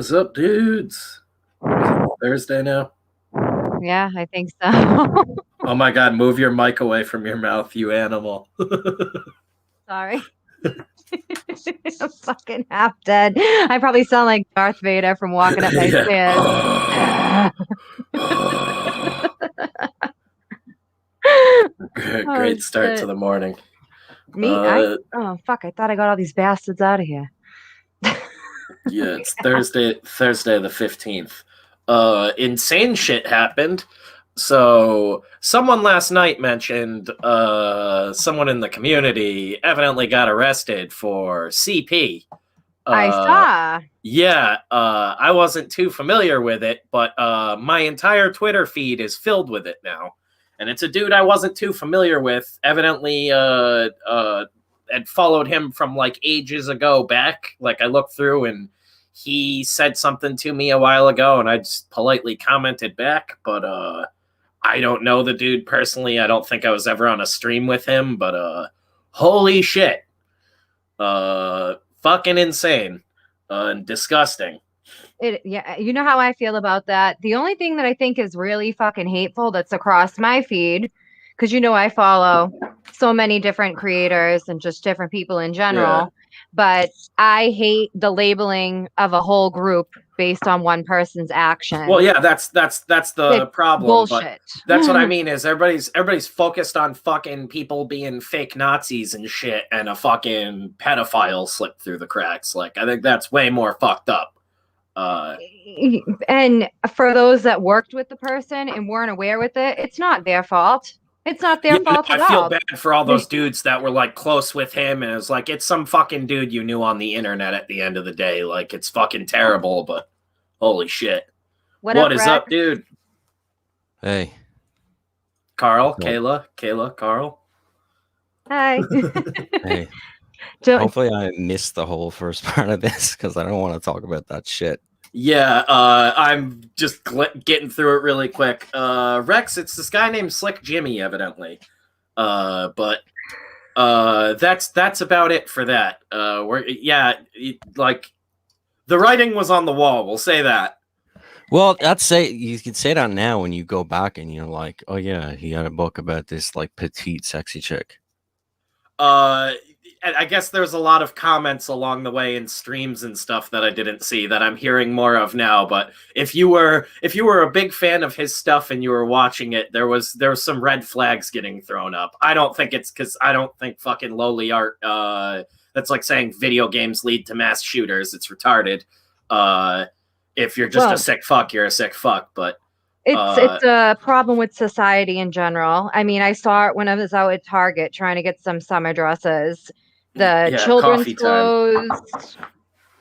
is up, dudes? Is it Thursday now? Yeah, I think so. Oh my god, move your mic away from your mouth, you animal. Sorry. I'm fucking half dead. I probably sound like Darth Vader from walking up my stairs. Great Oh, start to shit. the morning. Oh, fuck. I thought I got all these bastards out of here. Yeah, it's Thursday the 15th. Insane shit happened. So someone last night mentioned someone in the community evidently got arrested for CP. I saw. Yeah, I wasn't too familiar with it, but my entire Twitter feed is filled with it now. And it's a dude I wasn't too familiar with. Evidently, had followed him from like ages ago back. Like I looked through and he said something to me a while ago, and I just politely commented back. But I don't know the dude personally. I don't think I was ever on a stream with him. But holy shit, fucking insane. And disgusting. Yeah, you know how I feel about that. The only thing that I think is really fucking hateful that's across my feed, because I follow so many different creators and just different people in general, but I hate the labeling of a whole group based on one person's action. Well, yeah, that's the problem. Bullshit. But that's what I mean is everybody's focused on fucking people being fake Nazis and shit, and a fucking pedophile slipped through the cracks. Like I think that's way more fucked up. And for those that worked with the person and weren't aware with it, it's not their fault. It's not their fault at all. I feel bad for all those dudes that were like close with him, and it's like it's some fucking dude you knew on the internet at the end of the day. Like it's fucking terrible, but holy shit. What is up, dude? Hey. Carl, Kayla, Carl. Hi. Hey. Hopefully I missed the whole first part of this because I don't want to talk about that shit. Yeah, I'm just getting through it really quick. Rex, it's this guy named Slick Jimmy, evidently. But that's about it for that. Like the writing was on the wall. We'll say that. Well, you could say that now when you go back and you're like, oh yeah, he had a book about this like petite, sexy chick. I guess there's a lot of comments along the way in streams and stuff that I didn't see that I'm hearing more of now. But if you were a big fan of his stuff and you were watching it, there was some red flags getting thrown up. I don't think it's because I don't think fucking lowly art. That's like saying video games lead to mass shooters. It's retarded. If you're just a sick fuck, you're a sick fuck. But it's a problem with society in general. I mean, I saw it when I was out at Target trying to get some summer dresses. The children's clothes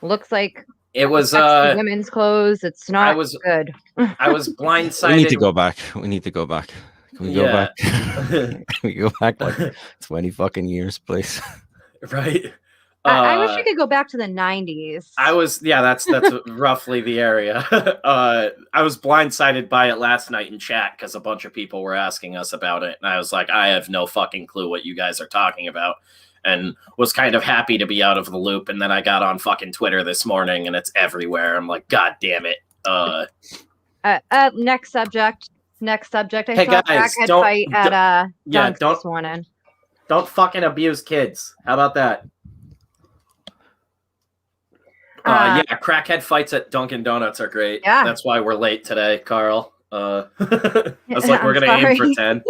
looks like it was women's clothes. It's not good. I was blindsided. We need to go back. Can we go back? Can we go back like 20 fucking years, please? Right. I wish we could go back to the 90s. That's roughly the area. I was blindsided by it last night in chat because a bunch of people were asking us about it, and I was like, I have no fucking clue what you guys are talking about, and was kind of happy to be out of the loop. And then I got on fucking Twitter this morning, and it's everywhere. I'm like, God damn it. Next subject. I saw a crackhead fight at Dunk's this morning. Don't fucking abuse kids. How about that? Crackhead fights at Dunkin' Donuts are great. Yeah. That's why we're late today, Carl. I was like, we're going to aim for 10.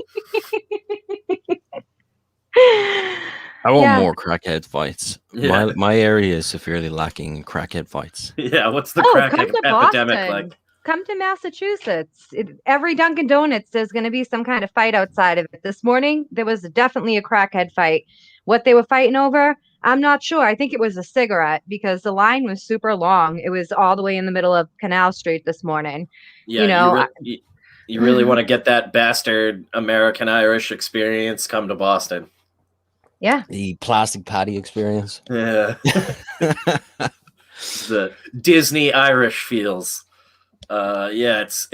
I want more crackhead fights. Yeah. My area is severely lacking in crackhead fights. Yeah, what's the crackhead epidemic like? Come to Massachusetts. Every Dunkin' Donuts, there's going to be some kind of fight outside of it. This morning, there was definitely a crackhead fight. What they were fighting over, I'm not sure. I think it was a cigarette because the line was super long. It was all the way in the middle of Canal Street this morning. Yeah, you really want to get that bastard American-Irish experience, come to Boston. Yeah. The plastic patty experience. Yeah. The Disney Irish feels. It's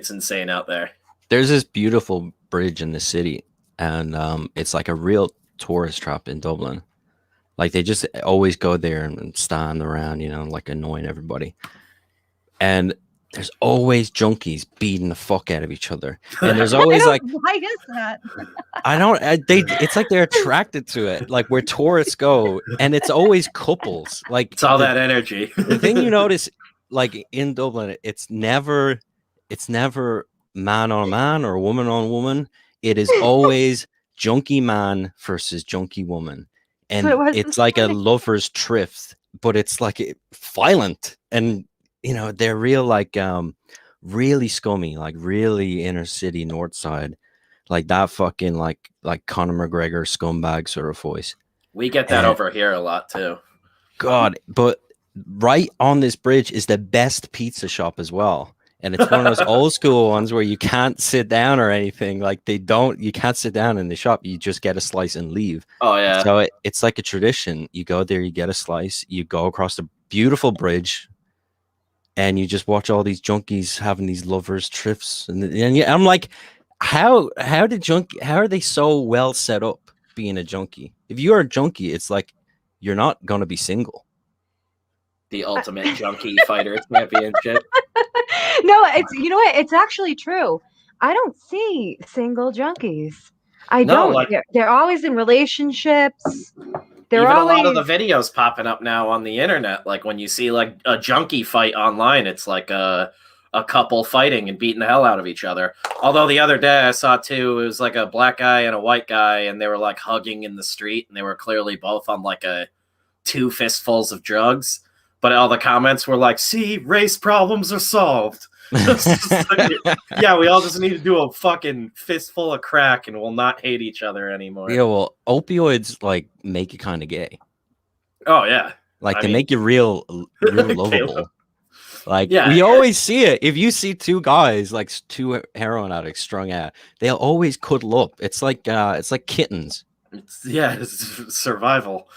insane out there. There's this beautiful bridge in the city, and it's like a real tourist trap in Dublin. Like they just always go there and stand around, you know, like annoying everybody. And there's always junkies beating the fuck out of each other. And there's always like, why is that? it's like they're attracted to it, like where tourists go, and it's always couples. Like it's all that energy. The thing you notice, like in Dublin, it's never man on man or woman on woman. It is always junkie man versus junkie woman. And it's like a lover's tryst, but it's like violent. And, you know, they're real, like, really scummy, like really inner city, north side, like that fucking, like Conor McGregor scumbag sort of voice. We get that over here a lot too. God, but right on this bridge is the best pizza shop as well. And it's one of those old school ones where you can't sit down or anything. Like you can't sit down in the shop. You just get a slice and leave. Oh, yeah. So it's like a tradition. You go there, you get a slice, you go across the beautiful bridge, and you just watch all these junkies having these lovers trips. And I'm like, how are they so well set up being a junkie? If you are a junkie, it's like you're not going to be single. The ultimate junkie fighter championship. No, you know what? It's actually true. I don't see single junkies. I don't. Like, they're always in relationships. Even a lot of the videos popping up now on the internet, like when you see like a junkie fight online, it's like a couple fighting and beating the hell out of each other. Although the other day I saw too, it was like a black guy and a white guy, and they were like hugging in the street, and they were clearly both on like 2 fistfuls of drugs. But all the comments were like, see, race problems are solved. Like, yeah, we all just need to do a fucking fistful of crack and we'll not hate each other anymore. Yeah, well, opioids like make you kind of gay. Oh, yeah. Like they make you real lovable. Like we always see it. If you see 2 guys, like 2 heroin addicts strung out, they'll always cuddle up. It's like kittens. It's survival.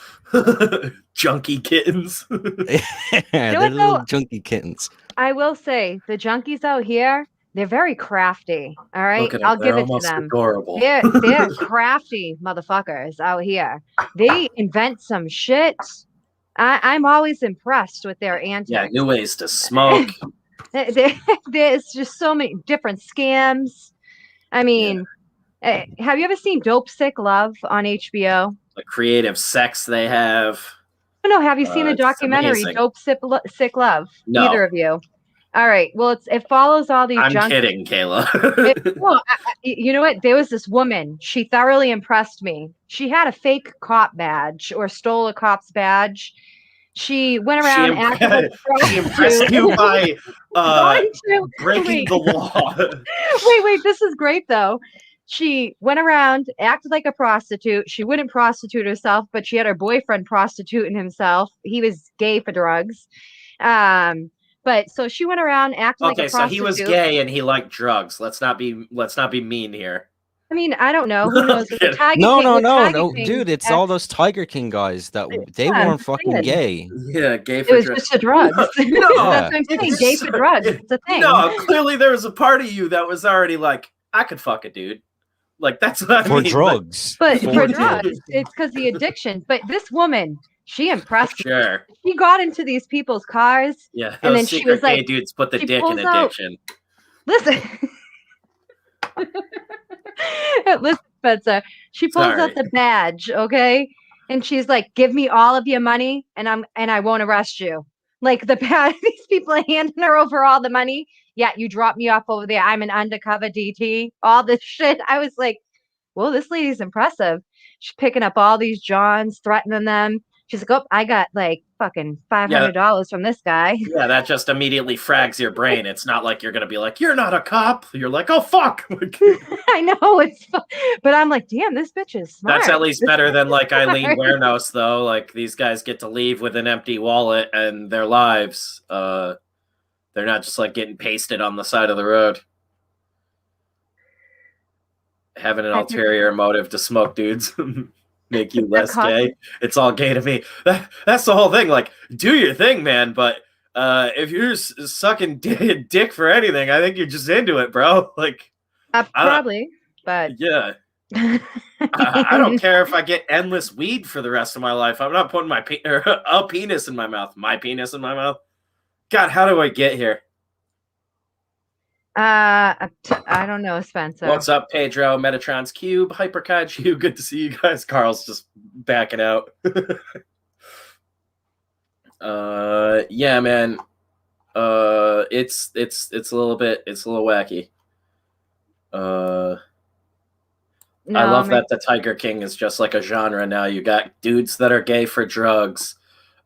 Junkie kittens. They're little junkie kittens. I will say the junkies out here, they're very crafty. All right, I'll give it to them. Adorable. They're crafty motherfuckers out here. They invent some shit. I'm always impressed with their antics. Yeah, new ways to smoke. There's just so many different scams. I mean, have you ever seen Dope Sick Love on HBO? The creative sex they have. No, have you seen the documentary Dope Sick Love? No. Neither of you. All right. Well, it follows all these. I'm kidding, Kayla. You know what? There was this woman. She thoroughly impressed me. She had a fake cop badge or stole a cop's badge. She went around acting. She impressed you by breaking the law. Wait. This is great though. She went around, acted like a prostitute. She wouldn't prostitute herself, but she had her boyfriend prostituting himself. He was gay for drugs. But so she went around acting like a prostitute. Okay, so he was gay and he liked drugs. Let's not be mean here. I mean, I don't know. Who knows? No, dude. It's all those Tiger King guys that they weren't fucking gay. Yeah, gay for drugs. It was just a drug. That's what I'm saying. Gay for drugs. It's a thing. No, clearly there was a part of you that was already like, I could fuck a dude. Like, that's what I mean. For drugs. But for drugs. It's because the addiction. But this woman, she impressed me. She got into these people's cars. Yeah, and then she was like, gay dudes put the dick in addiction. Listen, Spencer. She pulls out the badge, okay, and she's like, "Give me all of your money, and I won't arrest you." Like the badge, these people are handing her over all the money. Yeah, you dropped me off over there. I'm an undercover DT. All this shit. I was like, "Well, this lady's impressive." She's picking up all these Johns, threatening them. She's like, "Oh, I got like fucking $500 from this guy." Yeah, that just immediately frags your brain. It's not like you're gonna be like, "You're not a cop." You're like, "Oh fuck." I know but I'm like, damn, this bitch is smart. That's at least better than like Eileen Wernos, though. Like these guys get to leave with an empty wallet and their lives. They're not just like getting pasted on the side of the road. Having an ulterior motive to smoke dudes. Make you less gay. It's all gay to me. That's the whole thing. Like, do your thing, man. But if you're sucking dick for anything, I think you're just into it, bro. Like, probably. But yeah, I don't care if I get endless weed for the rest of my life. I'm not putting a penis in my mouth. My penis in my mouth. God, how do I get here? I don't know, Spencer. What's up, Pedro? Metatron's Cube, Hyperkaiju. Good to see you guys. Carl's just backing out. Yeah, man. It's a little wacky. No, I love that the Tiger King is just like a genre now. You got dudes that are gay for drugs.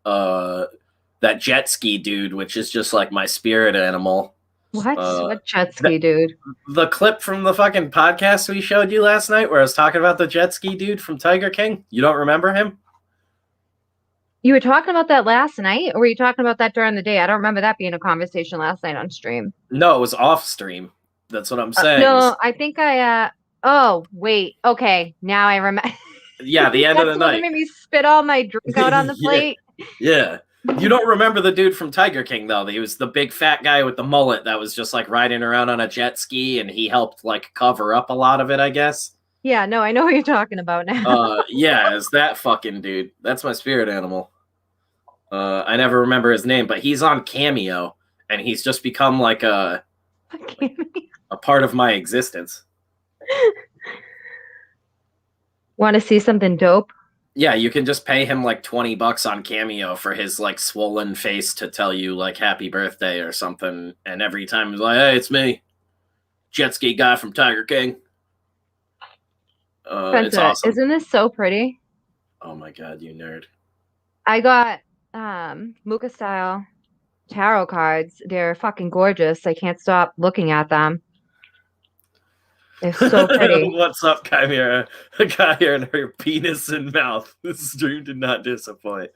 That jet ski dude, which is just like my spirit animal. What jet ski dude? The clip from the fucking podcast we showed you last night where I was talking about the jet ski dude from Tiger King. You don't remember him? You were talking about that last night, or were you talking about that during the day? I don't remember that being a conversation last night on stream. No, it was off stream. That's what I'm saying. No, I think oh, wait. Okay, now I remember. Yeah, the end of the night. That made me spit all my drink out on the plate. Yeah. You don't remember the dude from Tiger King, though. He was the big fat guy with the mullet that was just like riding around on a jet ski, and he helped like cover up a lot of it, I guess. Yeah, no, I know what you're talking about now. Yeah, it's that fucking dude. That's my spirit animal. I never remember his name, but he's on Cameo, and he's just become like a part of my existence. Want to see something dope? Yeah, you can just pay him like $20 on Cameo for his like swollen face to tell you like happy birthday or something. And every time he's like, hey, it's me, jet ski guy from Tiger King. It's awesome. Isn't this so pretty? Oh my God, you nerd. I got Muka style tarot cards. They're fucking gorgeous. I can't stop looking at them. They're so pretty. What's up, Chimera? A guy here in her penis and mouth. This stream did not disappoint.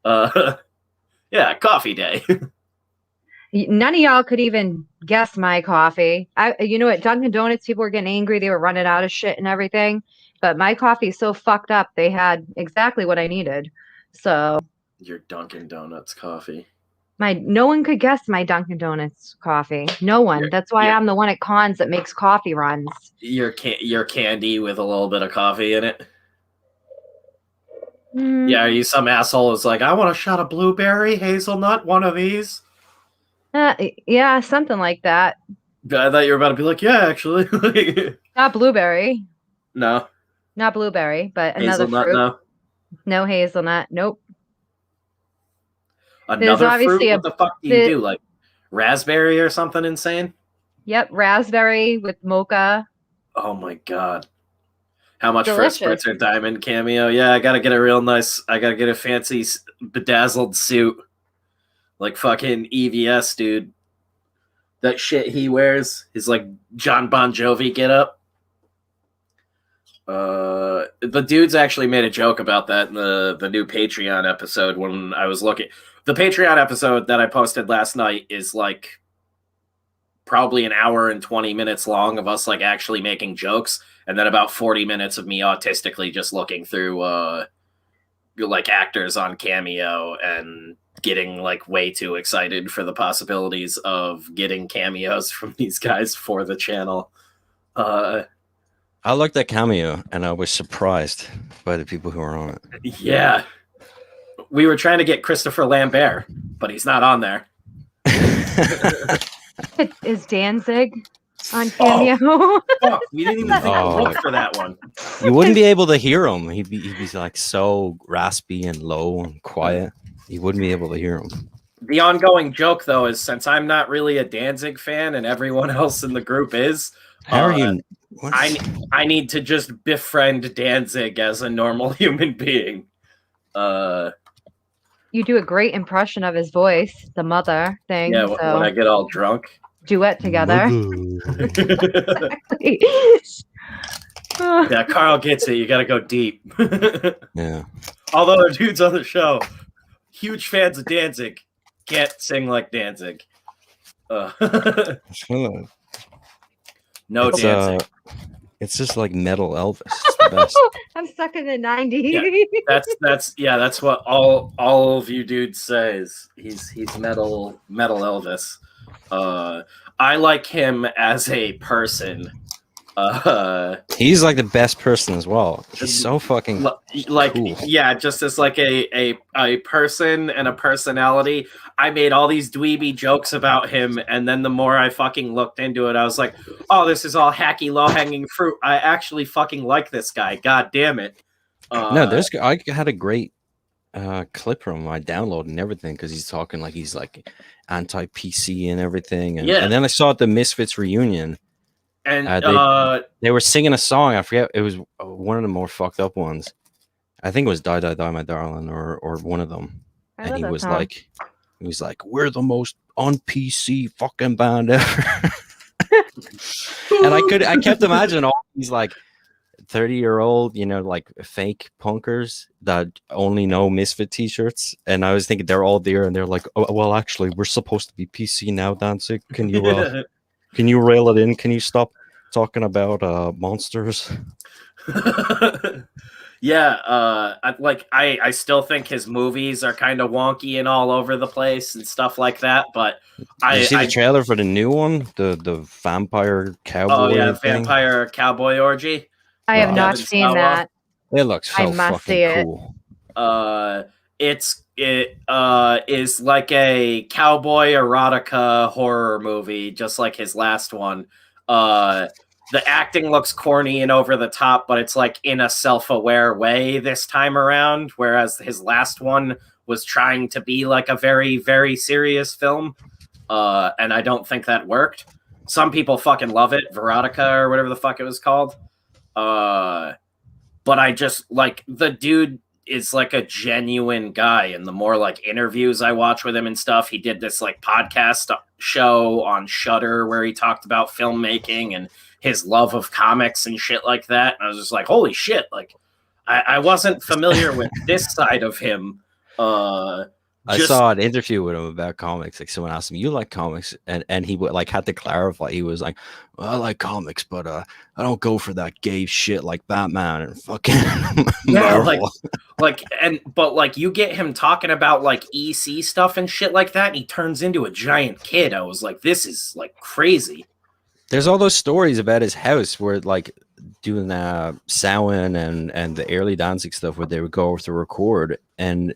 Yeah, coffee day. None of y'all could even guess my coffee. You know, at Dunkin' Donuts, people were getting angry. They were running out of shit and everything. But my coffee is so fucked up. They had exactly what I needed. So your Dunkin' Donuts coffee. No one could guess my Dunkin' Donuts coffee. No one. That's why I'm the one at cons that makes coffee runs. Your candy with a little bit of coffee in it. Yeah, are you some asshole who's like, I want a shot of blueberry, hazelnut, one of these? Yeah, something like that. I thought you were about to be like, yeah, actually. Not blueberry. No. Not blueberry, but another hazelnut, fruit. No. No hazelnut. Nope. Another fruit? What the fuck do you do? Like raspberry or something insane? Yep, raspberry with mocha. Oh my God. How much for a Spritzer Diamond Cameo? Yeah, I gotta get a fancy bedazzled suit. Like fucking EVS, dude. That shit he wears, his like John Bon Jovi get up. The dudes actually made a joke about that in the new Patreon episode when I was looking. The Patreon episode that I posted last night is like probably an hour and 20 minutes long of us like actually making jokes, and then about 40 minutes of me autistically just looking through like actors on Cameo and getting like way too excited for the possibilities of getting cameos from these guys for the channel. I looked at Cameo and I was surprised by the people who are on it. Yeah. We were trying to get Christopher Lambert, but he's not on there. Is Danzig on Cameo? Oh, fuck. We didn't even think to look for that one. You wouldn't be able to hear him. He'd be like so raspy and low and quiet. You wouldn't be able to hear him. The ongoing joke, though, is since I'm not really a Danzig fan and everyone else in the group is, how are you? I need to just befriend Danzig as a normal human being. You do a great impression of his voice, the mother thing. Yeah, when I get all drunk. Duet together. Yeah, Carl gets it. You got to go deep. Yeah. Although our dudes on the show, huge fans of Danzig, can't sing like Danzig. No Danzig. It's just like metal Elvis. It's the best. I'm stuck in the 90s. Yeah, that's what all of you dudes says. He's metal Elvis. I like him as a person. He's like the best person as well. He's so fucking like cool. Yeah, just as like a person and a personality. I made all these dweeby jokes about him, and then the more I fucking looked into it, I was like, oh, this is all hacky, low-hanging fruit. I actually fucking like this guy. God damn it. No, I had a great clip from him. I downloaded and everything because he's talking like he's like anti-PC and everything. And, and then I saw at the Misfits reunion, and they were singing a song. I forget, it was one of the more fucked up ones. I think it was "Die Die Die My Darling" or one of them. And he was like, "We're the most on PC fucking band ever." And I kept imagining all these like 30-year-old, like fake punkers that only know Misfit t-shirts, and I was thinking they're all there, and they're like, "Oh, well, actually, we're supposed to be PC now, Danzig. Can you rail it in? Can you stop talking about monsters?" Yeah, I still think his movies are kind of wonky and all over the place and stuff like that. But Did you see the trailer for the new one, the vampire cowboy? Oh yeah, thing? Vampire Cowboy Orgy. I have not seen that. It looks so fucking cool. It is like a cowboy erotica horror movie, just like his last one. The acting looks corny and over the top, but it's like in a self-aware way this time around, whereas his last one was trying to be like a very, very serious film. And I don't think that worked. Some people fucking love it, Verotica or whatever the fuck it was called. But I just like the dude is like a genuine guy, and the more like interviews I watch with him and stuff, he did this like podcast show on Shudder where he talked about filmmaking and his love of comics and shit like that. And I was just like, holy shit, like I wasn't familiar with this side of him. I saw an interview with him about comics. Like someone asked him, "You like comics?" And he would like had to clarify. He was like, "Well, I like comics, but I don't go for that gay shit like Batman and fucking Marvel." But you get him talking about like EC stuff and shit like that, and he turns into a giant kid. I was like, this is like crazy. There's all those stories about his house where like doing Samhain and the early Danzig stuff where they would go over to record, and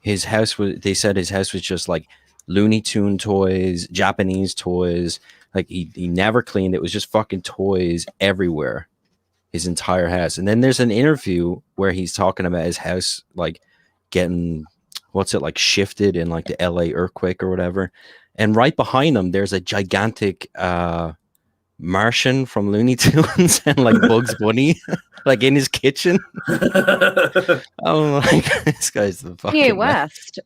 his house was, they said his house was just like Looney Tune toys, Japanese toys. Like he never cleaned. It was just fucking toys everywhere, his entire house. And then there's an interview where he's talking about his house, like getting, like shifted in like the LA earthquake or whatever. And right behind him, there's a gigantic Martian from Looney Tunes and like Bugs Bunny, like in his kitchen. I'm like, this guy's the fucking Kanye West.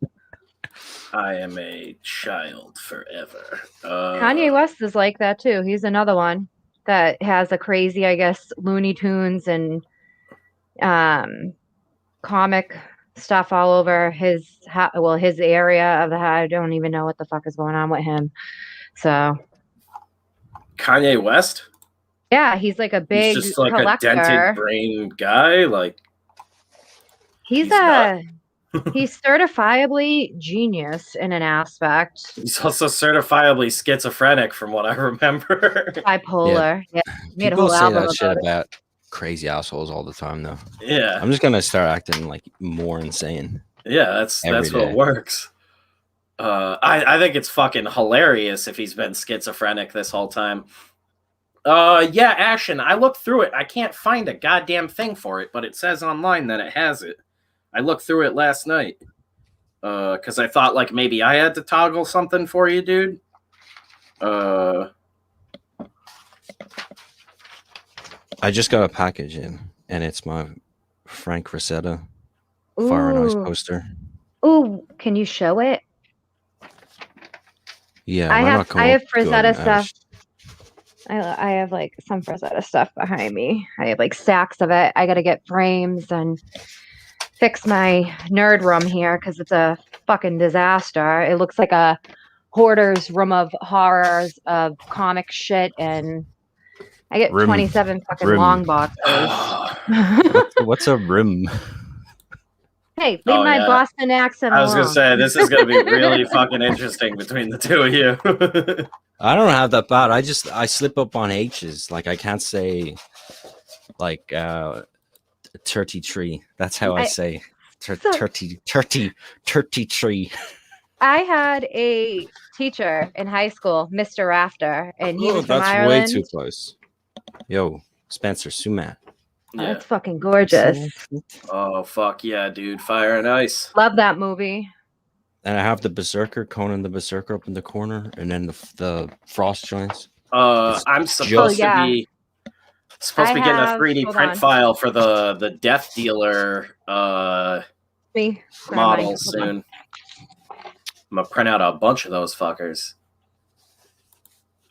I am a child forever. Kanye West is like that too. He's another one that has a crazy, I guess, Looney Tunes and comic stuff all over his area of the house. I don't even know what the fuck is going on with him. So Kanye West? Yeah, he's like a big he's just like collector. A dented brain guy. Like he's certifiably genius in an aspect. He's also certifiably schizophrenic, from what I remember. Bipolar. Yeah. People say that shit about crazy assholes all the time, though. Yeah. I'm just gonna start acting like more insane. Yeah, that's what works. I think it's fucking hilarious if he's been schizophrenic this whole time. Yeah, Ashen, I looked through it. I can't find a goddamn thing for it, but it says online that it has it. I looked through it last night. Because I thought like maybe I had to toggle something for you, dude. I just got a package in, and it's my Frank Rosetta Fire Noise poster. Ooh, can you show it? Yeah, I have Frazetta stuff. I have like some Frazetta stuff behind me. I have like stacks of it. I got to get frames and fix my nerd room here because it's a fucking disaster. It looks like a hoarder's room of horrors of comic shit, and I get 27 fucking long boxes. What's a room? Hey, leave my Boston accent I was going to say, this is going to be really fucking interesting between the two of you. I don't have that bad. I slip up on H's. Like I can't say like 33. That's how I say 33. I had a teacher in high school, Mr. Rafter, and he was from That's Ireland. way too close. Yo, Spencer Sumat. Oh, that's fucking gorgeous. Oh fuck yeah, dude! Fire and Ice. Love that movie. And I have the Berserker, Conan the Berserker up in the corner, and then the Frost joints. I'm supposed to be getting a 3D print file for the Death Dealer model soon. I'm gonna print out a bunch of those fuckers.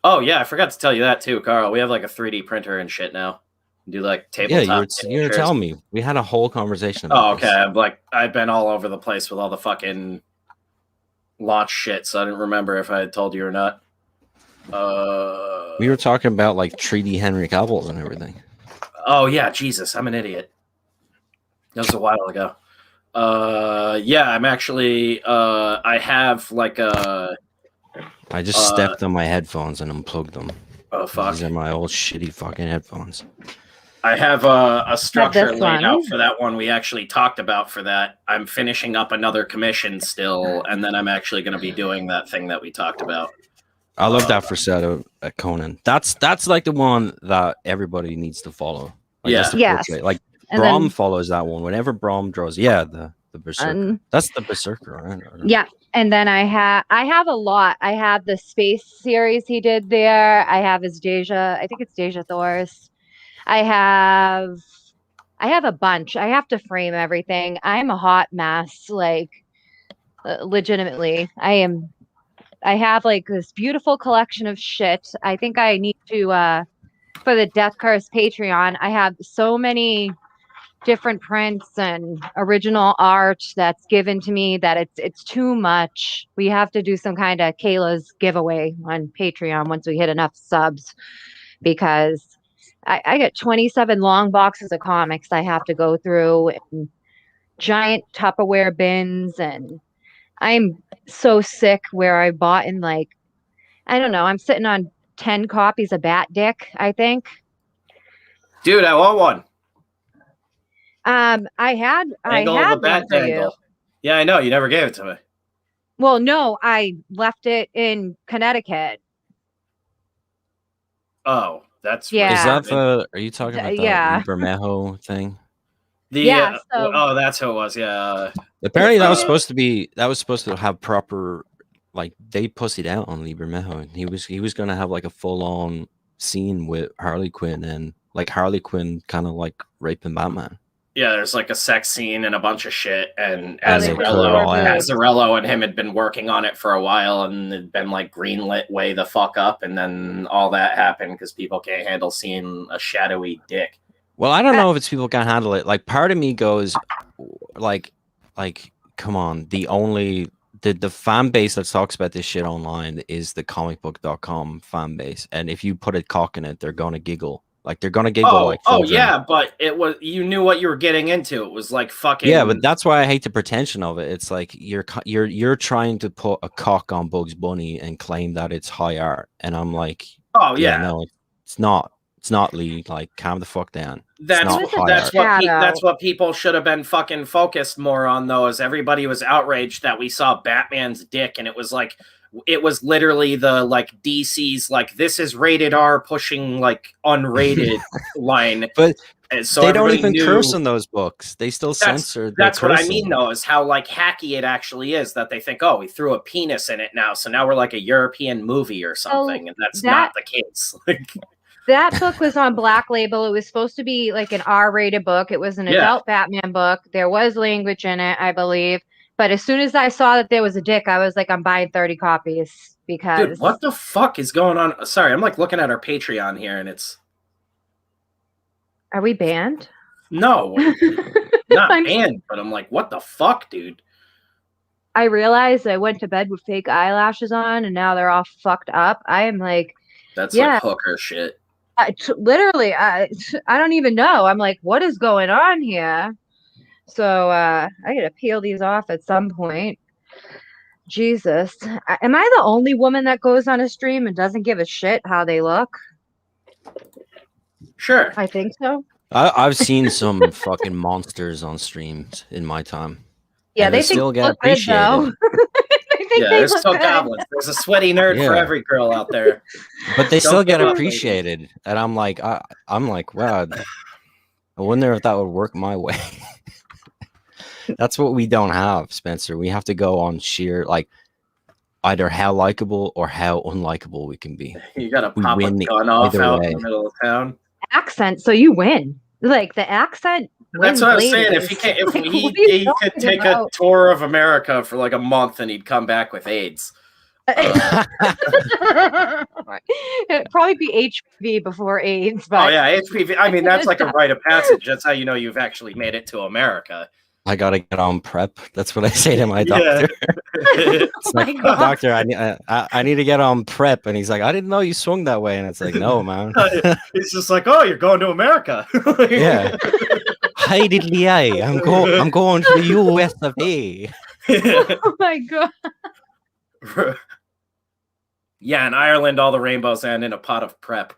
Oh yeah, I forgot to tell you that too, Carl. We have like a 3D printer and shit now. Do like tabletop. Yeah, you were telling me. We had a whole conversation about this. I've been all over the place with all the fucking launch shit, so I didn't remember if I had told you or not. We were talking about like 3D Henry Cavill and everything. Oh yeah, Jesus, I'm an idiot. That was a while ago. Yeah, I'm actually I have like a I just stepped on my headphones and unplugged them. Oh fuck. These are my old shitty fucking headphones. I have a structure laid out for that one we actually talked about for that. I'm finishing up another commission still, and then I'm actually going to be doing that thing that we talked about. I love that for Seto at Conan. That's like the one that everybody needs to follow. Like, like Brom follows that one. Whenever Brom draws, the Berserker. That's the Berserker, right? Yeah. And then I have a lot. I have the space series he did there. I have his Deja. I think it's Deja Thors. I have a bunch. I have to frame everything. I'm a hot mess, like legitimately. I have like this beautiful collection of shit. I think I need to for the Death Curse Patreon, I have so many different prints and original art that's given to me that it's too much. We have to do some kind of Kayla's giveaway on Patreon once we hit enough subs, because I get 27 long boxes of comics I have to go through, and giant Tupperware bins, and I'm so sick where I bought in like, I don't know, I'm sitting on 10 copies of Bat Dick, I think. Dude, I want one. I had one for you. Yeah, I know. You never gave it to me. Well, no, I left it in Connecticut. Oh, that's Is that the? Are you talking about the Bermejo thing? That's who it was. Yeah. Apparently, that was supposed to have proper, like they pussied out on Lee Bermejo. He was gonna have like a full on scene with Harley Quinn, and like Harley Quinn kind of like raping Batman. Yeah, there's like a sex scene and a bunch of shit, and Azzarello and him had been working on it for a while, and it'd been like greenlit way the fuck up, and then all that happened because people can't handle seeing a shadowy dick. Well, I don't know if it's people can't handle it. Like, part of me goes, like, come on. The fan base that talks about this shit online is the comicbook.com fan base, and if you put a cock in it, they're gonna giggle. Like, they're gonna giggle. But it was, you knew what you were getting into. It was like fucking. Yeah, but that's why I hate the pretension of it. It's like you're trying to put a cock on Bugs Bunny and claim that it's high art, and I'm like, no, it's not. It's not, Lee. Like, calm the fuck down. That's what people should have been fucking focused more on, though. Is everybody was outraged that we saw Batman's dick, and it was like, it was literally the like DC's like, this is rated R pushing like unrated line. But so they don't even curse in those books. They still censor. That's what I mean, though, is how like hacky it actually is, that they think, oh, we threw a penis in it now, so now we're like a European movie or something, and that's not the case. That book was on Black Label. It was supposed to be like an R-rated book. It was an adult Batman book. There was language in it, I believe. But as soon as I saw that there was a dick, I was like, I'm buying 30 copies because... Dude, what the fuck is going on? Sorry, I'm like looking at our Patreon here, and it's... Are we banned? No. Not banned, but I'm like, what the fuck, dude? I realized I went to bed with fake eyelashes on, and now they're all fucked up. I am like... That's like hooker shit. Literally, I don't even know. I'm like, what is going on here? So I gotta peel these off at some point. Jesus. Am I the only woman that goes on a stream and doesn't give a shit how they look? Sure. I think so. I've seen some fucking monsters on streams in my time. Yeah, and they still think get they look good, though. appreciated. I think Yeah, they there's look still good. goblins. There's a sweaty nerd for Yeah. every girl out there. But they Don't still get give up, ladies. appreciated. And I'm like, wow, I wonder if that would work my way. That's what we don't have, Spencer. We have to go on sheer, like, either how likable or how unlikable we can be. You gotta We pop a win gun off either out way. in the middle of town. Accent, so you win. Like the accent. That's what I was saying. ladies. If he can't, if Like, he, what are you he could talking take a about? tour of America for like a month and he'd come back with AIDS. It'd probably be HPV before AIDS, but Oh yeah, HPV. I mean, that's like a rite of passage. That's how you know you've actually made it to America. I gotta get on prep. That's what I say to my Yeah. doctor. It's my like, God. doctor, I need to get on prep, and he's like, I didn't know you swung that way, and it's like, no, man. It's just like, oh, you're going to America. Yeah. Hi diddly I. I'm going to the US of A. Oh my God. Yeah, in Ireland, all the rainbows end in a pot of prep,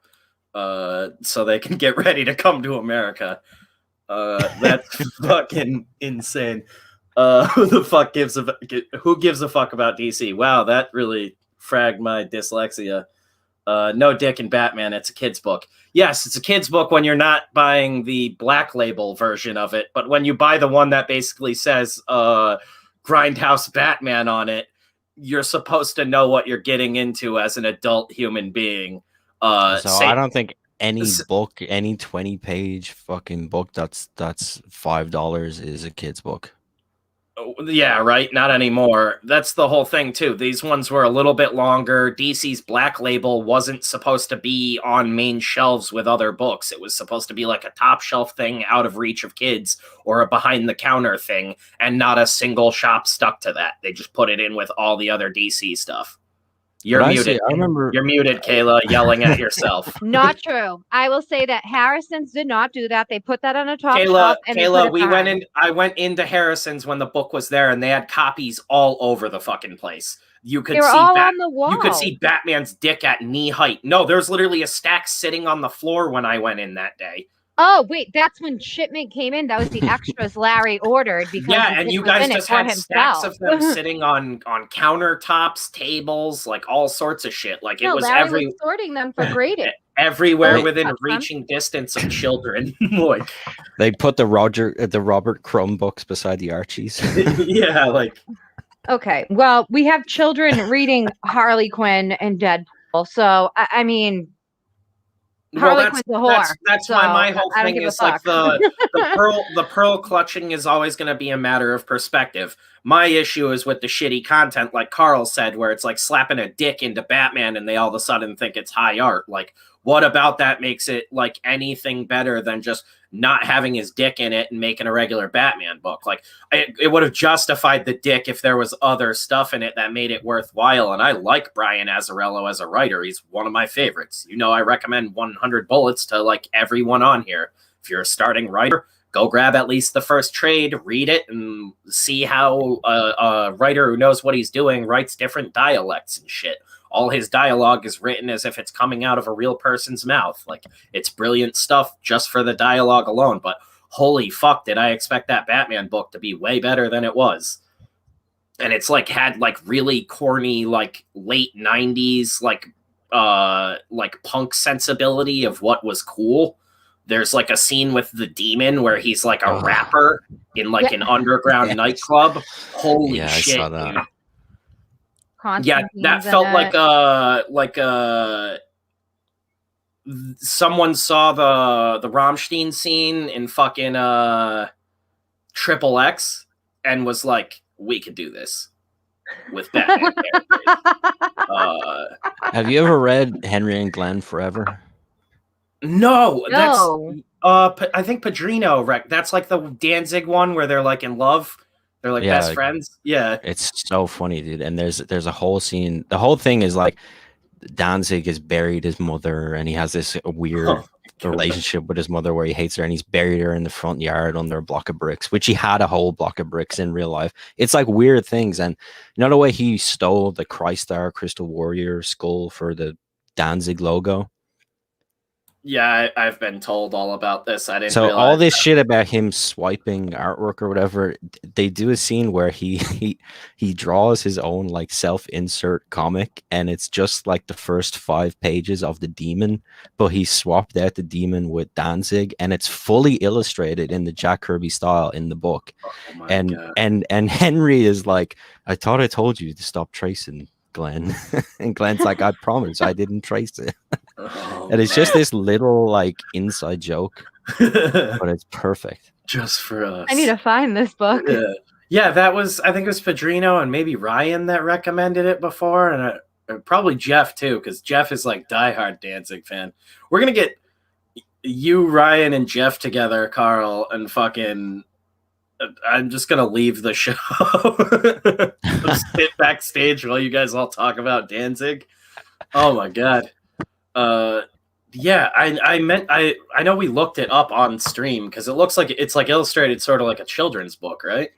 so they can get ready to come to America. That's fucking insane. Who gives a fuck about DC? Wow, that really fragged my dyslexia. No dick in Batman. It's a kid's book. Yes, it's a kid's book when you're not buying the black label version of it, but when you buy the one that basically says Grindhouse Batman on it, you're supposed to know what you're getting into as an adult human being. So I don't think any book, any 20-page fucking book that's $5 is a kid's book. Yeah, right. Not anymore. That's the whole thing too. These ones were a little bit longer. DC's Black Label wasn't supposed to be on main shelves with other books. It was supposed to be like a top shelf thing out of reach of kids, or a behind the counter thing, and not a single shop stuck to that. They just put it in with all the other DC stuff. You're muted. I remember You're muted, Kayla, yelling at yourself. Not true. I will say that Harrison's did not do that. They put that on a top shelf. And Kayla, I went into Harrison's when the book was there, and they had copies all over the fucking place. You could They were see all on the wall. You could see Batman's dick at knee height. No, there's literally a stack sitting on the floor when I went in that day. Oh, wait, that's when shipment came in. That was the extras Larry ordered because yeah, and you guys just had stacks of them sitting on countertops, tables, like all sorts of shit. Like it was Larry was sorting them for grading. Everywhere within reaching distance of children. Like they put the Robert Crumb books beside the Archies. Yeah, like okay. Well, we have children reading Harley Quinn and Deadpool, so I mean. Harley Quinn's a whore. That's why my whole thing is like the pearl clutching is always going to be a matter of perspective. My issue is with the shitty content, like Carl said, where it's like slapping a dick into Batman and they all of a sudden think it's high art. Like, what about that makes it like anything better than just not having his dick in it and making a regular Batman book? Like, it would have justified the dick if there was other stuff in it that made it worthwhile. And I like Brian Azzarello as a writer. He's one of my favorites. You know, I recommend 100 Bullets to like everyone on here. If you're a starting writer, go grab at least the first trade, read it, and see how a writer who knows what he's doing writes different dialects and shit. All his dialogue is written as if it's coming out of a real person's mouth. Like, it's brilliant stuff just for the dialogue alone. But holy fuck, did I expect that Batman book to be way better than it was. And it's like had like really corny, like late 90s, like punk sensibility of what was cool. There's like a scene with the Demon where he's like a rapper in like an underground nightclub. Holy shit, I saw that. Dude. Yeah, that felt like someone saw the Rammstein scene in fucking Triple X and was like, we could do this with Batman characters. Have you ever read Henry and Glenn Forever? No. That's I think Padrino. That's like the Danzig one where they're like in love. They're like best friends. Yeah. It's so funny, dude. And there's a whole scene. The whole thing is like Danzig has buried his mother and he has this weird relationship with his mother where he hates her and he's buried her in the front yard under a block of bricks, which he had a whole block of bricks in real life. It's like weird things. And you know the way he stole the Crystar Crystal Warrior skull for the Danzig logo? Yeah, I've been told all about this. I didn't So realize all this shit about him swiping artwork or whatever, they do a scene where he draws his own like self-insert comic, and it's just like the first 5 pages of the demon, but he swapped out the demon with Danzig, and it's fully illustrated in the Jack Kirby style in the book. Oh my and God. and Henry is like, I thought I told you to stop tracing, Glenn. And Glenn's like, I promise I didn't trace it. Oh, And it's just this little like inside joke, but it's perfect. Just for us. I need to find this book. Yeah, that was, I think it was Padrino and maybe Ryan that recommended it before, and probably Jeff too, because Jeff is like diehard Danzig fan. We're gonna get you, Ryan, and Jeff together, Carl, and fucking. I'm just gonna leave the show. Just sit backstage while you guys all talk about Danzig. Oh my God. Yeah, I know we looked it up on stream because it looks like it's like illustrated sort of like a children's book, right?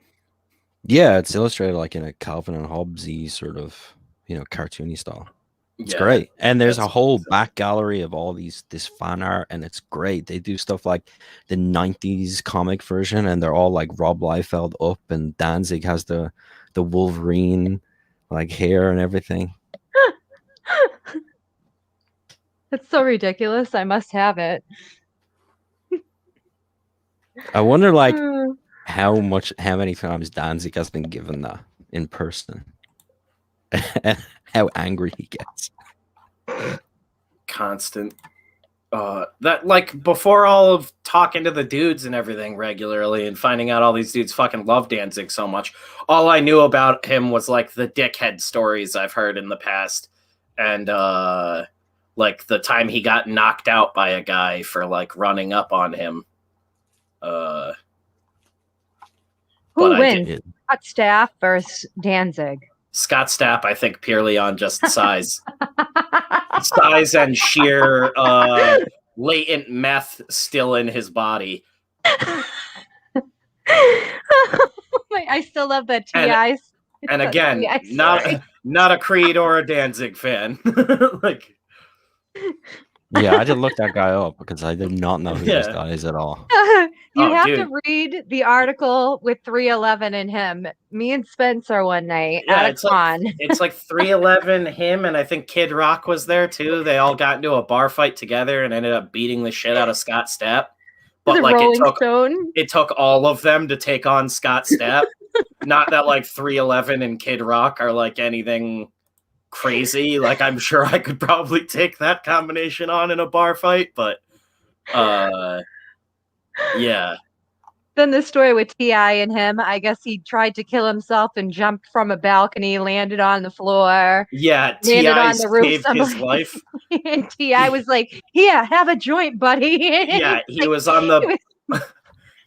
Yeah, it's illustrated like in a Calvin and Hobbesy sort of, cartoony style. It's great. And there's a whole back gallery of all this fan art, and it's great. They do stuff like the 90s comic version, and they're all like Rob Liefeld up, and Danzig has the Wolverine like hair and everything. It's so ridiculous. I must have it. I wonder like how many times Danzig has been given that in person. And how angry he gets. Constant. That like before all of talking to the dudes and everything regularly and finding out all these dudes fucking love Danzig so much, all I knew about him was like the dickhead stories I've heard in the past, and like the time he got knocked out by a guy for like running up on him. Who wins? Scott Stapp versus Danzig? Scott Stapp, I think, purely on just size. Size and sheer latent meth still in his body. I still love that TI's. And again, not a Creed or a Danzig fan. Like, yeah, I did look that guy up because I did not know who this guy is at all. You have to read the article with 311 and him. Me and Spencer one night at a con. It's like 311, him, and I think Kid Rock was there too. They all got into a bar fight together and ended up beating the shit out of Scott Stapp. But like it took all of them to take on Scott Stapp. Not that like 311 and Kid Rock are like anything crazy. Like I'm sure I could probably take that combination on in a bar fight, but yeah. Then the story with T.I. and him, I guess he tried to kill himself and jumped from a balcony, landed on the floor. Yeah, T.I. saved his life. And T.I. was like, "Here, have a joint, buddy." Yeah, he was on the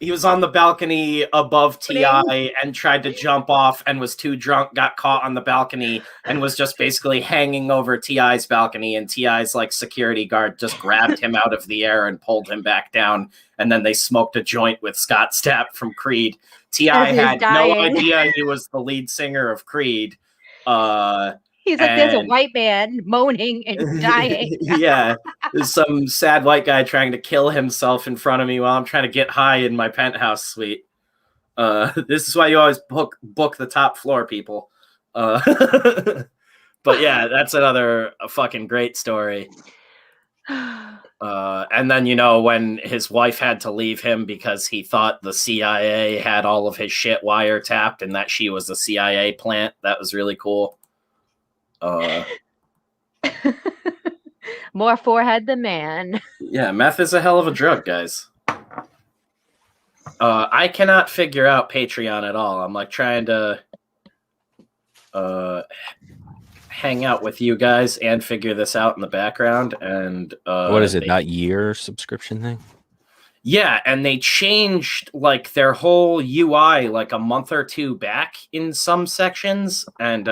he was on the balcony above T.I. and tried to jump off and was too drunk, got caught on the balcony, and was just basically hanging over T.I.'s balcony, and T.I.'s like security guard just grabbed him out of the air and pulled him back down, and then they smoked a joint with Scott Stapp from Creed. T.I. had no idea he was the lead singer of Creed. He's like, there's a white man moaning and dying. Yeah, there's some sad white guy trying to kill himself in front of me while I'm trying to get high in my penthouse suite. This is why you always book the top floor, people. But yeah, that's another fucking great story. And then, when his wife had to leave him because he thought the CIA had all of his shit wiretapped and that she was a CIA plant, that was really cool. More forehead than man. Yeah, meth is a hell of a drug, guys. I cannot figure out Patreon at all. I'm like trying to hang out with you guys and figure this out in the background. And what is it, that year subscription thing? Yeah, and they changed like their whole UI like a month or two back in some sections, and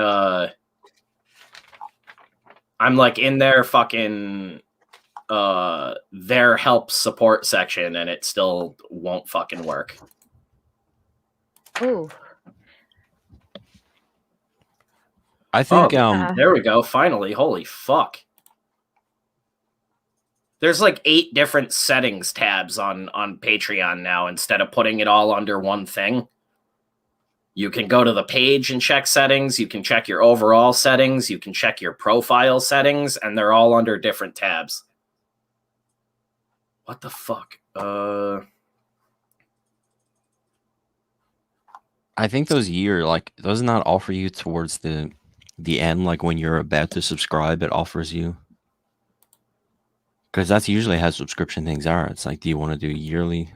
I'm like in there fucking their help support section, and it still won't fucking work. Ooh. I think there we go. Finally, holy fuck. There's like 8 different settings tabs on Patreon now instead of putting it all under one thing. You can go to the page and check settings. You can check your overall settings. You can check your profile settings, and they're all under different tabs. What the fuck? I think those does not offer you towards the end, like when you're about to subscribe, it offers you. Because that's usually how subscription things are. It's like, do you want to do a yearly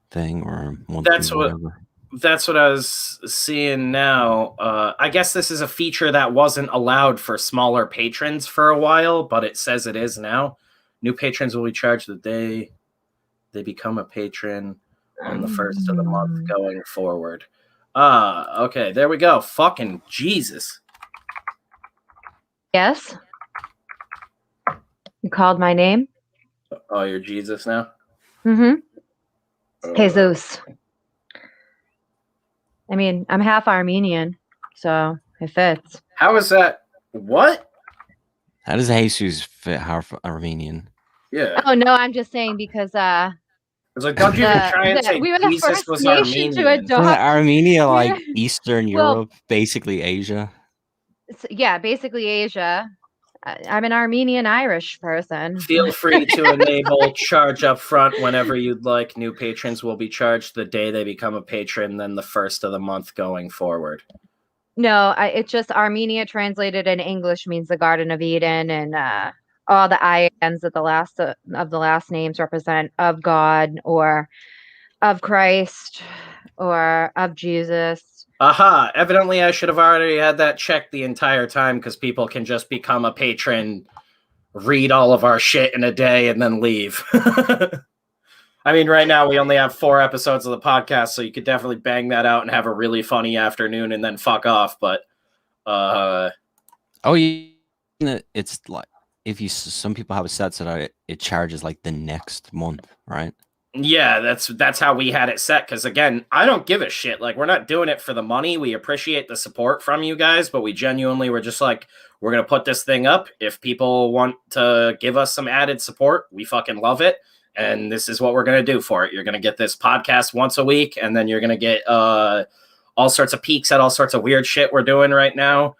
thing or monthly, whatever? That's what I was seeing now. I guess this is a feature that wasn't allowed for smaller patrons for a while, but it says it is now. New patrons will be charged the day they become a patron on the first of the month going forward. Okay, there we go. Fucking Jesus. Yes? You called my name? Oh, you're Jesus now? Mm-hmm. Jesus. I mean, I'm half Armenian, so it fits. How is that? What? How does Jesus fit half Armenian? Yeah. Oh, no, I'm just saying because... I was like, don't you even try and say we were the Jesus first was nation Armenian. to adopt... Armenia, like Eastern Europe, basically Asia. Yeah, basically Asia. I'm an Armenian Irish person. Feel free to enable charge up front whenever you'd like. New patrons will be charged the day they become a patron, then the first of the month going forward. No, it's just Armenia translated in English means the Garden of Eden, and all the INs at the last of the last names represent of God or of Christ or of Jesus. Aha! Evidently, I should have already had that checked the entire time because people can just become a patron, read all of our shit in a day, and then leave. I mean, right now we only have 4 episodes of the podcast, so you could definitely bang that out and have a really funny afternoon and then fuck off. But, it's like some people have a set so that it charges like the next month, right? Yeah, that's how we had it set. Because again, I don't give a shit. Like, we're not doing it for the money. We appreciate the support from you guys, but we genuinely were just like, we're gonna put this thing up. If people want to give us some added support, we fucking love it. And this is what we're going to do for it. You're going to get this podcast once a week, and then you're going to get all sorts of peeks at all sorts of weird shit we're doing right now.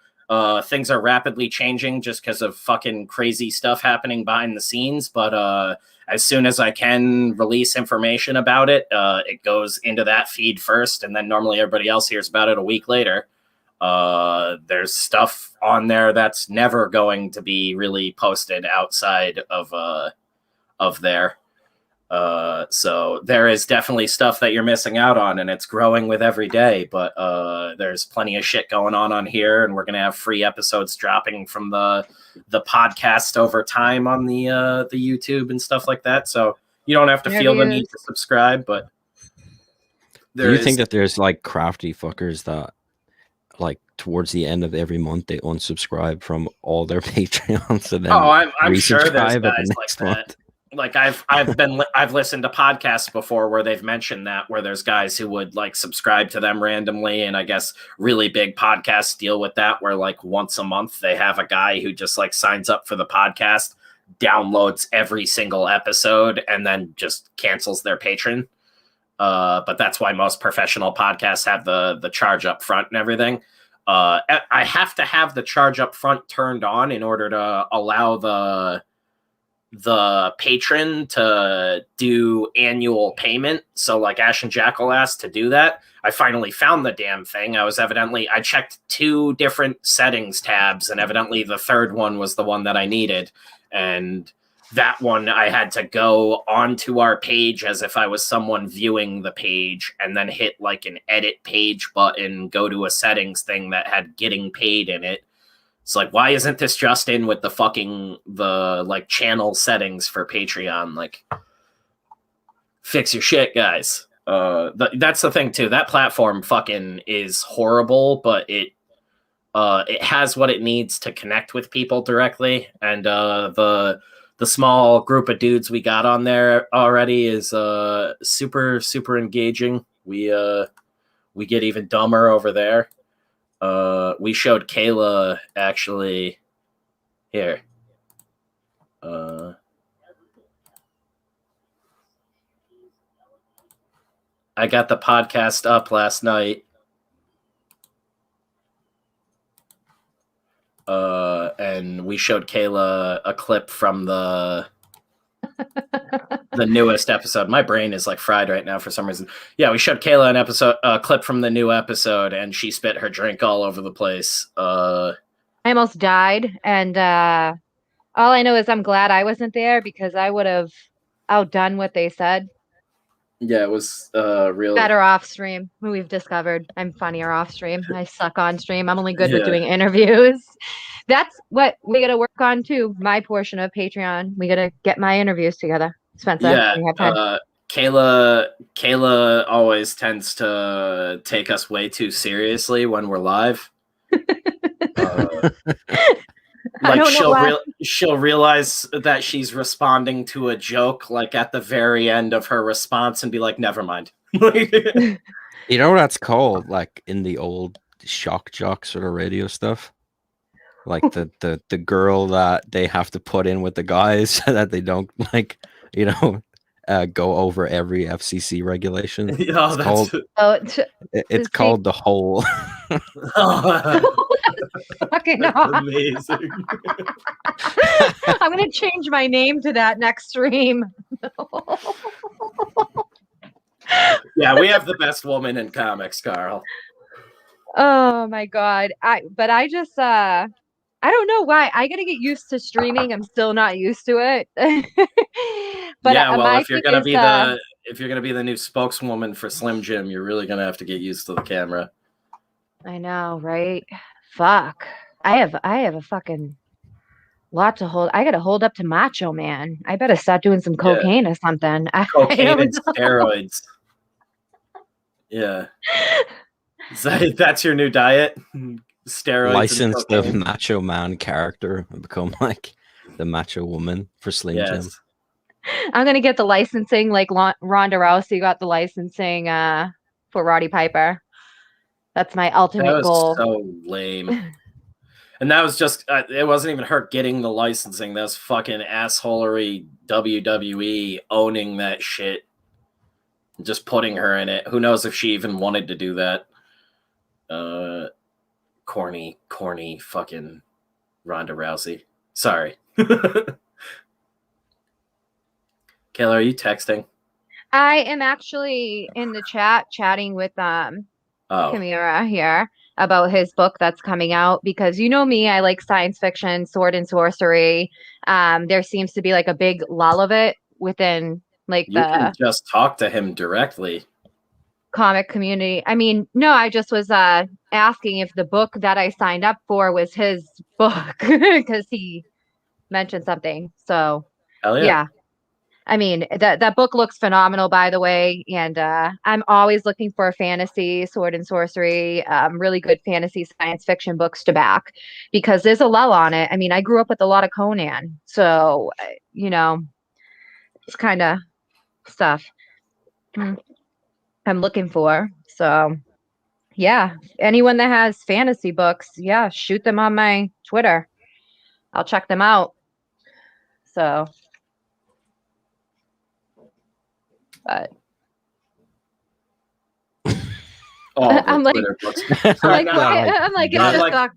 Things are rapidly changing just because of fucking crazy stuff happening behind the scenes. But as soon as I can release information about it, it goes into that feed first, and then normally everybody else hears about it a week later. There's stuff on there that's never going to be really posted outside of there. So there is definitely stuff that you're missing out on, and it's growing with every day, but there's plenty of shit going on here, and we're going to have free episodes dropping from the podcast over time on the YouTube and stuff like that. So you don't have to feel the need to subscribe, but do you think that there's like crafty fuckers that like towards the end of every month they unsubscribe from all their Patreons and then I'm sure there's guys like that. Month? Like I've listened to podcasts before where they've mentioned that, where there's guys who would like subscribe to them randomly, and I guess really big podcasts deal with that, where like once a month they have a guy who just like signs up for the podcast, downloads every single episode, and then just cancels their patron. But that's why most professional podcasts have the charge up front and everything. I have to have the charge up front turned on in order to allow the patron to do annual payment. So like Ash and Jackal asked to do that. I finally found the damn thing. I checked 2 different settings tabs, and evidently the third one was the one that I needed. And that one I had to go onto our page as if I was someone viewing the page, and then hit like an edit page button, go to a settings thing that had getting paid in it. It's like, why isn't this just in with the like channel settings for Patreon? Like, fix your shit, guys. That's the thing too. That platform fucking is horrible, but it has what it needs to connect with people directly. And the the small group of dudes we got on there already is super engaging. We get even dumber over there. We showed Kayla actually here. I got the podcast up last night. And we showed Kayla a clip from the newest episode. My brain is like fried right now for some reason. Yeah, we showed Kayla a clip from the new episode, and she spit her drink all over the place. I almost died, and all I know is I'm glad I wasn't there because I would have outdone what they said. Yeah, it was real better off stream. We've discovered I'm funnier off stream. I suck on stream. I'm only good with doing interviews. That's what we got to work on too. My portion of Patreon. We got to get my interviews together. Spencer, yeah. you have time? Kayla always tends to take us way too seriously when we're live. Like she'll realize that she's responding to a joke like at the very end of her response and be like, never mind. You know what that's called? Like in the old shock jock sort of radio stuff. Like the girl that they have to put in with the guys so that they don't go over every FCC regulation. It's called the hole. Fucking amazing. I'm gonna change my name to that next stream. Yeah, we have the best woman in comics, Carl. Oh my god. I don't know why. I gotta get used to streaming. I'm still not used to it. But yeah, well, if you're gonna be the new spokeswoman for Slim Jim, you're really gonna have to get used to the camera. I know, right? Fuck. I have a fucking lot to hold. I gotta hold up to Macho Man. I better start doing some cocaine or something. Cocaine and steroids. Yeah. That's your new diet? Steroids. License the Macho Man character and become like the Macho Woman for Slim Jim. I'm gonna get the licensing like Ronda Rousey got the licensing for Roddy Piper. That's my ultimate goal. So lame. And that was just it wasn't even her getting the licensing. That's fucking assholery WWE owning that shit. Just putting her in it. Who knows if she even wanted to do that. Corny fucking Ronda Rousey. Sorry. Kayla, are you texting? I am actually in the chat chatting with Kamira here about his book that's coming out because you know me, I like science fiction, sword and sorcery. There seems to be like a big lull of it within like you can just talk to him directly. Comic community. I mean, no, I just was asking if the book that I signed up for was his book because he mentioned something. So yeah. I mean, that book looks phenomenal, by the way. And I'm always looking for fantasy, sword and sorcery, really good fantasy science fiction books to back because there's a lull on it. I mean, I grew up with a lot of Conan. So, it's kind of stuff I'm looking for. So, yeah, anyone that has fantasy books, yeah, shoot them on my Twitter. I'll check them out. So... But I'm like, it's just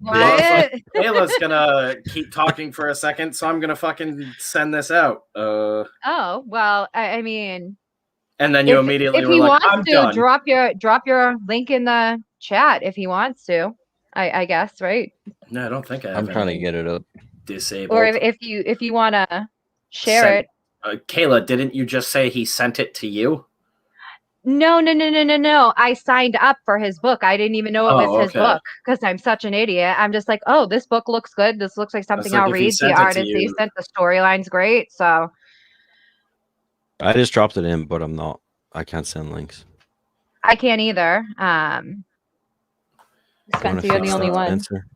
quiet. Kayla's gonna keep talking for a second, so I'm gonna fucking send this out. Oh well, I mean, and then you immediately if were he like, wants I'm to done. drop your link in the chat if he wants to. I guess, right? No, I don't think I have. I'm trying to get it up. Disabled. Or if you want to share it. Kayla, didn't you just say he sent it to you? No. I signed up for his book. I didn't even know it was his book because I'm such an idiot. I'm just like, oh, this book looks good. This looks like something I'll read. The art is decent. The storyline's great. So I just dropped it in, but I can't send links. I can't either. Spencer, you're the only one. Spencer?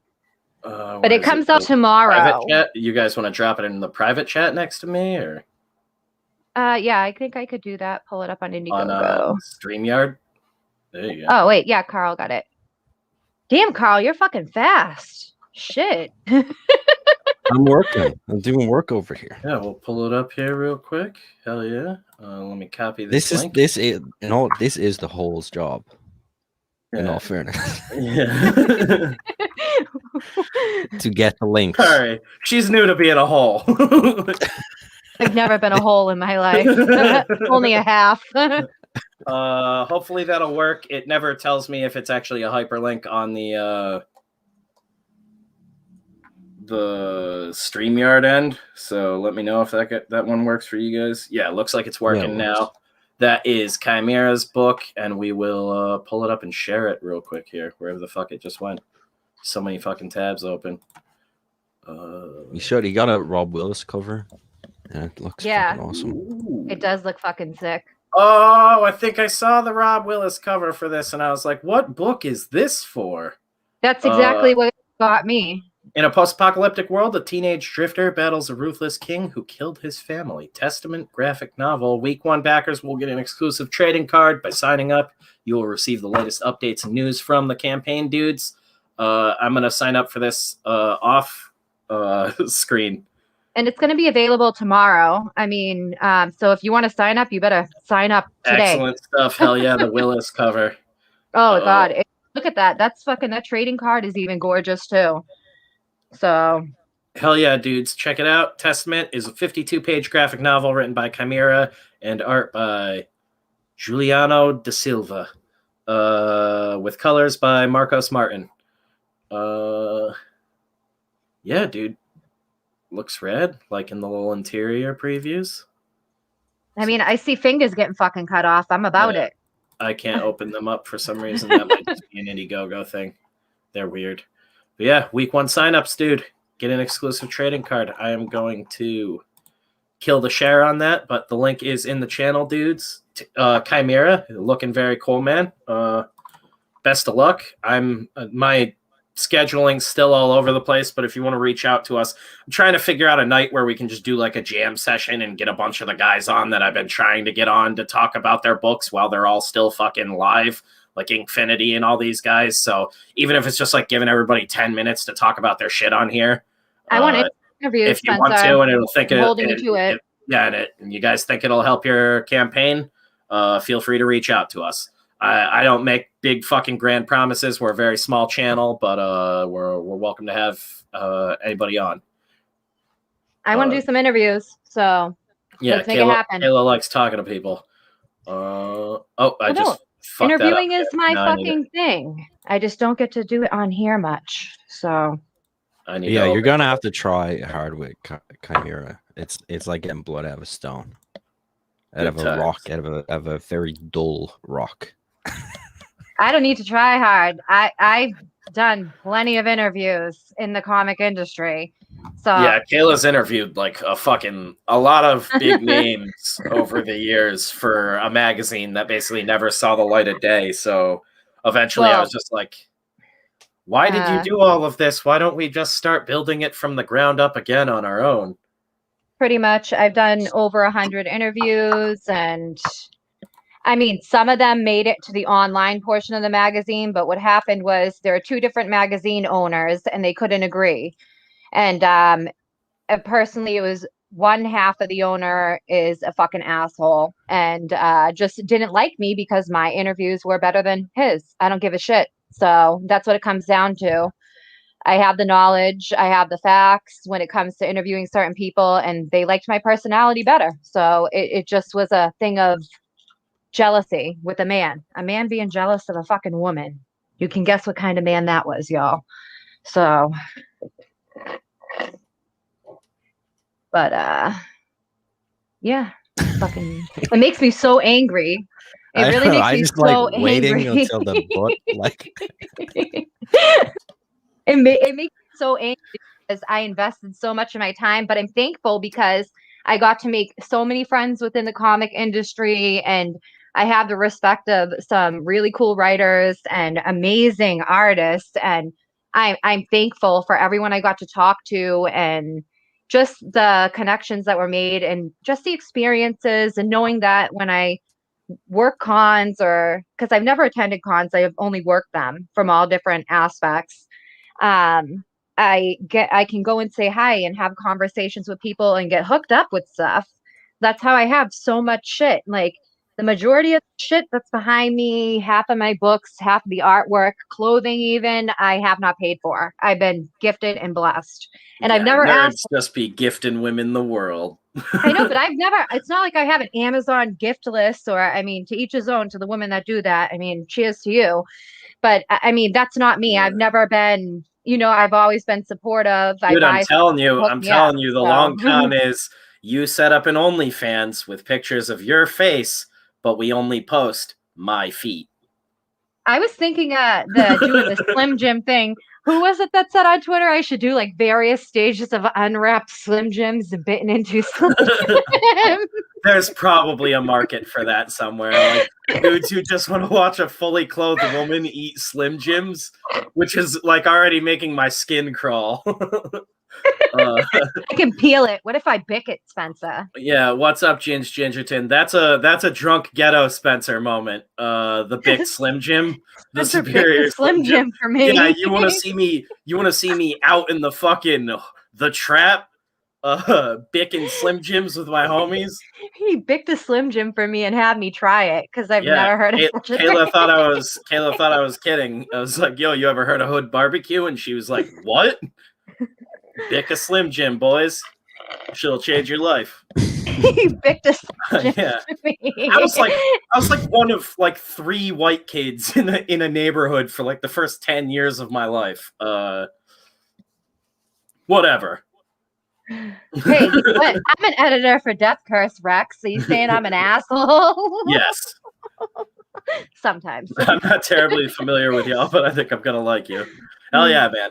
But where it is comes The out tomorrow. private chat? You guys want to drop it in the private chat next to me, or Yeah, I think I could do that. Pull it up on on Indiegogo. StreamYard? There you go. Oh, wait. Yeah, Carl got it. Damn, Carl, you're fucking fast. Shit. I'm working. I'm doing work over here. Yeah, we'll pull it up here real quick. Hell yeah. Let me copy this link. This is the whole's job. In all fairness, Yeah. to get the links. Sorry, she's new to being a hole. I've never been a hole in my life. Only a half. Hopefully that'll work. It never tells me if it's actually a hyperlink on the StreamYard end. So let me know if that one works for you guys. Yeah, it looks like it's working now. That is Chimera's book, and we will pull it up and share it real quick here, wherever the fuck it just went. So many fucking tabs open. You got a Rob Willis cover. Yeah, it looks fucking awesome. Ooh. It does look fucking sick. Oh, I think I saw the Rob Willis cover for this, and I was like, what book is this for? That's exactly what got me. In a post-apocalyptic world, a teenage drifter battles a ruthless king who killed his family. Testament graphic novel. Week 1 backers will get an exclusive trading card by signing up. You will receive the latest updates and news from the campaign dudes. I'm going to sign up for this off screen. And it's going to be available tomorrow. I mean, so if you want to sign up, you better sign up today. Excellent stuff. Hell yeah, the Willis cover. Oh, God. Look at that. That trading card is even gorgeous, too. So. Hell yeah, dudes. Check it out. Testament is a 52-page graphic novel written by Chimera and art by Juliano da Silva, with colors by Marcos Martin. Yeah, dude. Looks rad, like in the little interior previews. I mean, I see fingers getting fucking cut off. I'm about it. I can't open them up for some reason. That might just be an Indiegogo thing. They're weird. But yeah, week 1 signups, dude. Get an exclusive trading card. I am going to kill the share on that, but the link is in the channel, dudes. Chimera, looking very cool, man. Best of luck. My scheduling's still all over the place, but if you want to reach out to us, I'm trying to figure out a night where we can just do like a jam session and get a bunch of the guys on that I've been trying to get on to talk about their books while they're all still fucking live, like Infinity and all these guys. So even if it's just like giving everybody 10 minutes to talk about their shit on here, I want interviews if you want to, and it'll think holding you to it. And you guys think it'll help your campaign, feel free to reach out to us. I don't make big fucking grand promises. We're a very small channel, but we're welcome to have anybody on. I want to do some interviews, so yeah, let's make it happen. Kayla likes talking to people. Interviewing is my fucking thing. I just don't get to do it on here much, so. You're gonna have to try hard with Chimera. It's like getting blood out of a stone, out of a rock, out of a very dull rock. I don't need to try hard. I've done plenty of interviews in the comic industry. So yeah, Kayla's interviewed like a lot of big names over the years for a magazine that basically never saw the light of day. So eventually I was just like, why did you do all of this? Why don't we just start building it from the ground up again on our own? Pretty much. I've done over 100 interviews, and I mean, some of them made it to the online portion of the magazine, but what happened was there are 2 different magazine owners and they couldn't agree. And personally, it was one half of the owner is a fucking asshole and just didn't like me because my interviews were better than his. I don't give a shit. So that's what it comes down to. I have the knowledge, I have the facts when it comes to interviewing certain people, and they liked my personality better. So it just was a thing of jealousy with a man being jealous of a fucking woman. You can guess what kind of man that was, y'all. So, but yeah, fucking, it makes me so angry. It really makes me so angry. Waiting until the book, like it makes me so angry because I invested so much of my time, but I'm thankful because I got to make so many friends within the comic industry, and I have the respect of some really cool writers and amazing artists, and I'm thankful for everyone I got to talk to and just the connections that were made and just the experiences and knowing that when I work cons or because I've never attended cons, I've only worked them from all different aspects. Um, I can go and say hi and have conversations with people and get hooked up with stuff. That's how I have so much shit. Like the majority of the shit that's behind me, half of my books, half of the artwork, clothing, even I have not paid for. I've been gifted and blessed, and I've never nerds asked. just be gifting women the world. I know, but I've never. It's not like I have an Amazon gift list, or I mean, to each his own. To the women that do that, I mean, cheers to you. But I mean, that's not me. Yeah. I've never been. I've always been supportive. Dude, I'm telling you, the long con so. is you set up an OnlyFans with pictures of your face, but we only post my feet. I was thinking doing the Slim Jim thing. Who was it that said on Twitter I should do like various stages of unwrapped Slim Jims and bitten into Slim Jim? There's probably a market for that somewhere. Like dudes who just want to watch a fully clothed woman eat Slim Jims, which is like already making my skin crawl. I can peel it. What if I bick it, Spencer? Yeah, what's up, Ginge Gingerton? That's a drunk ghetto Spencer moment. The big Slim Jim, the superior Slim Jim for me. Yeah, you want to see me? You want to see me out in the fucking the trap, bicking Slim Jims with my homies? He bicked a Slim Jim for me and had me try it because I've never heard of such a Kayla thing. thought I was kidding. I was like, "Yo, you ever heard of Hood Barbecue?" And she was like, "What?" Bick a Slim Jim, boys. She'll change your life. He bicked a Slim Jim Yeah. for me. I was like one of like 3 white kids in a neighborhood for like the first 10 years of my life. Whatever. Hey, what? I'm an editor for Death Curse Rex. So you saying I'm an asshole? Yes. Sometimes. I'm not terribly familiar with y'all, but I think I'm gonna like you. Hell yeah, man.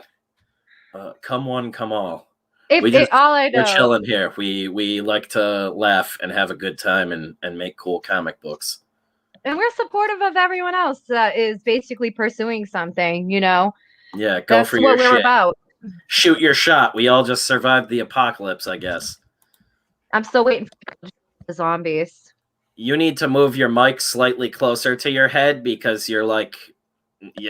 Come one, come all. All I know. We're chilling here. We like to laugh and have a good time and make cool comic books. And we're supportive of everyone else that is basically pursuing something, Yeah, go That's for your what we're shit. about. Shoot your shot. We all just survived the apocalypse, I guess. I'm still waiting for the zombies. You need to move your mic slightly closer to your head because you're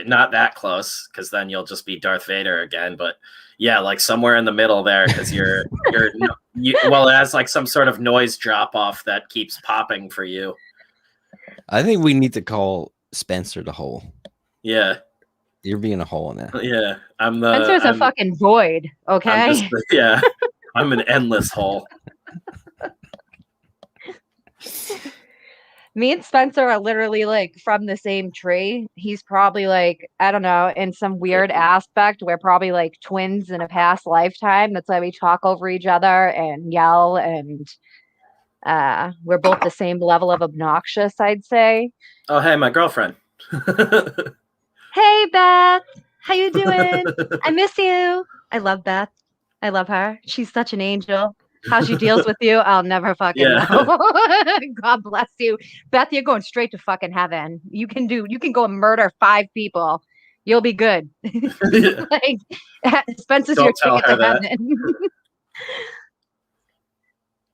not that close, because then you'll just be Darth Vader again. But yeah, like somewhere in the middle there, because well, it has like some sort of noise drop off that keeps popping for you. I think we need to call Spencer the hole. Yeah, you're being a hole in that. Yeah, Spencer's a fucking void. Okay. I'm an endless hole. Me and Spencer are literally like from the same tree. He's probably like, I don't know, in some weird aspect, we're probably like twins in a past lifetime. That's why we talk over each other and yell, and we're both the same level of obnoxious, I'd say. Oh, hey, my girlfriend. Hey, Beth. How you doing? I miss you. I love Beth. I love her. She's such an angel. How she deals with you, I'll never fucking know. God bless you. Beth, you're going straight to fucking heaven. You can go and murder 5 people. You'll be good. Like, Spencer's your ticket to heaven.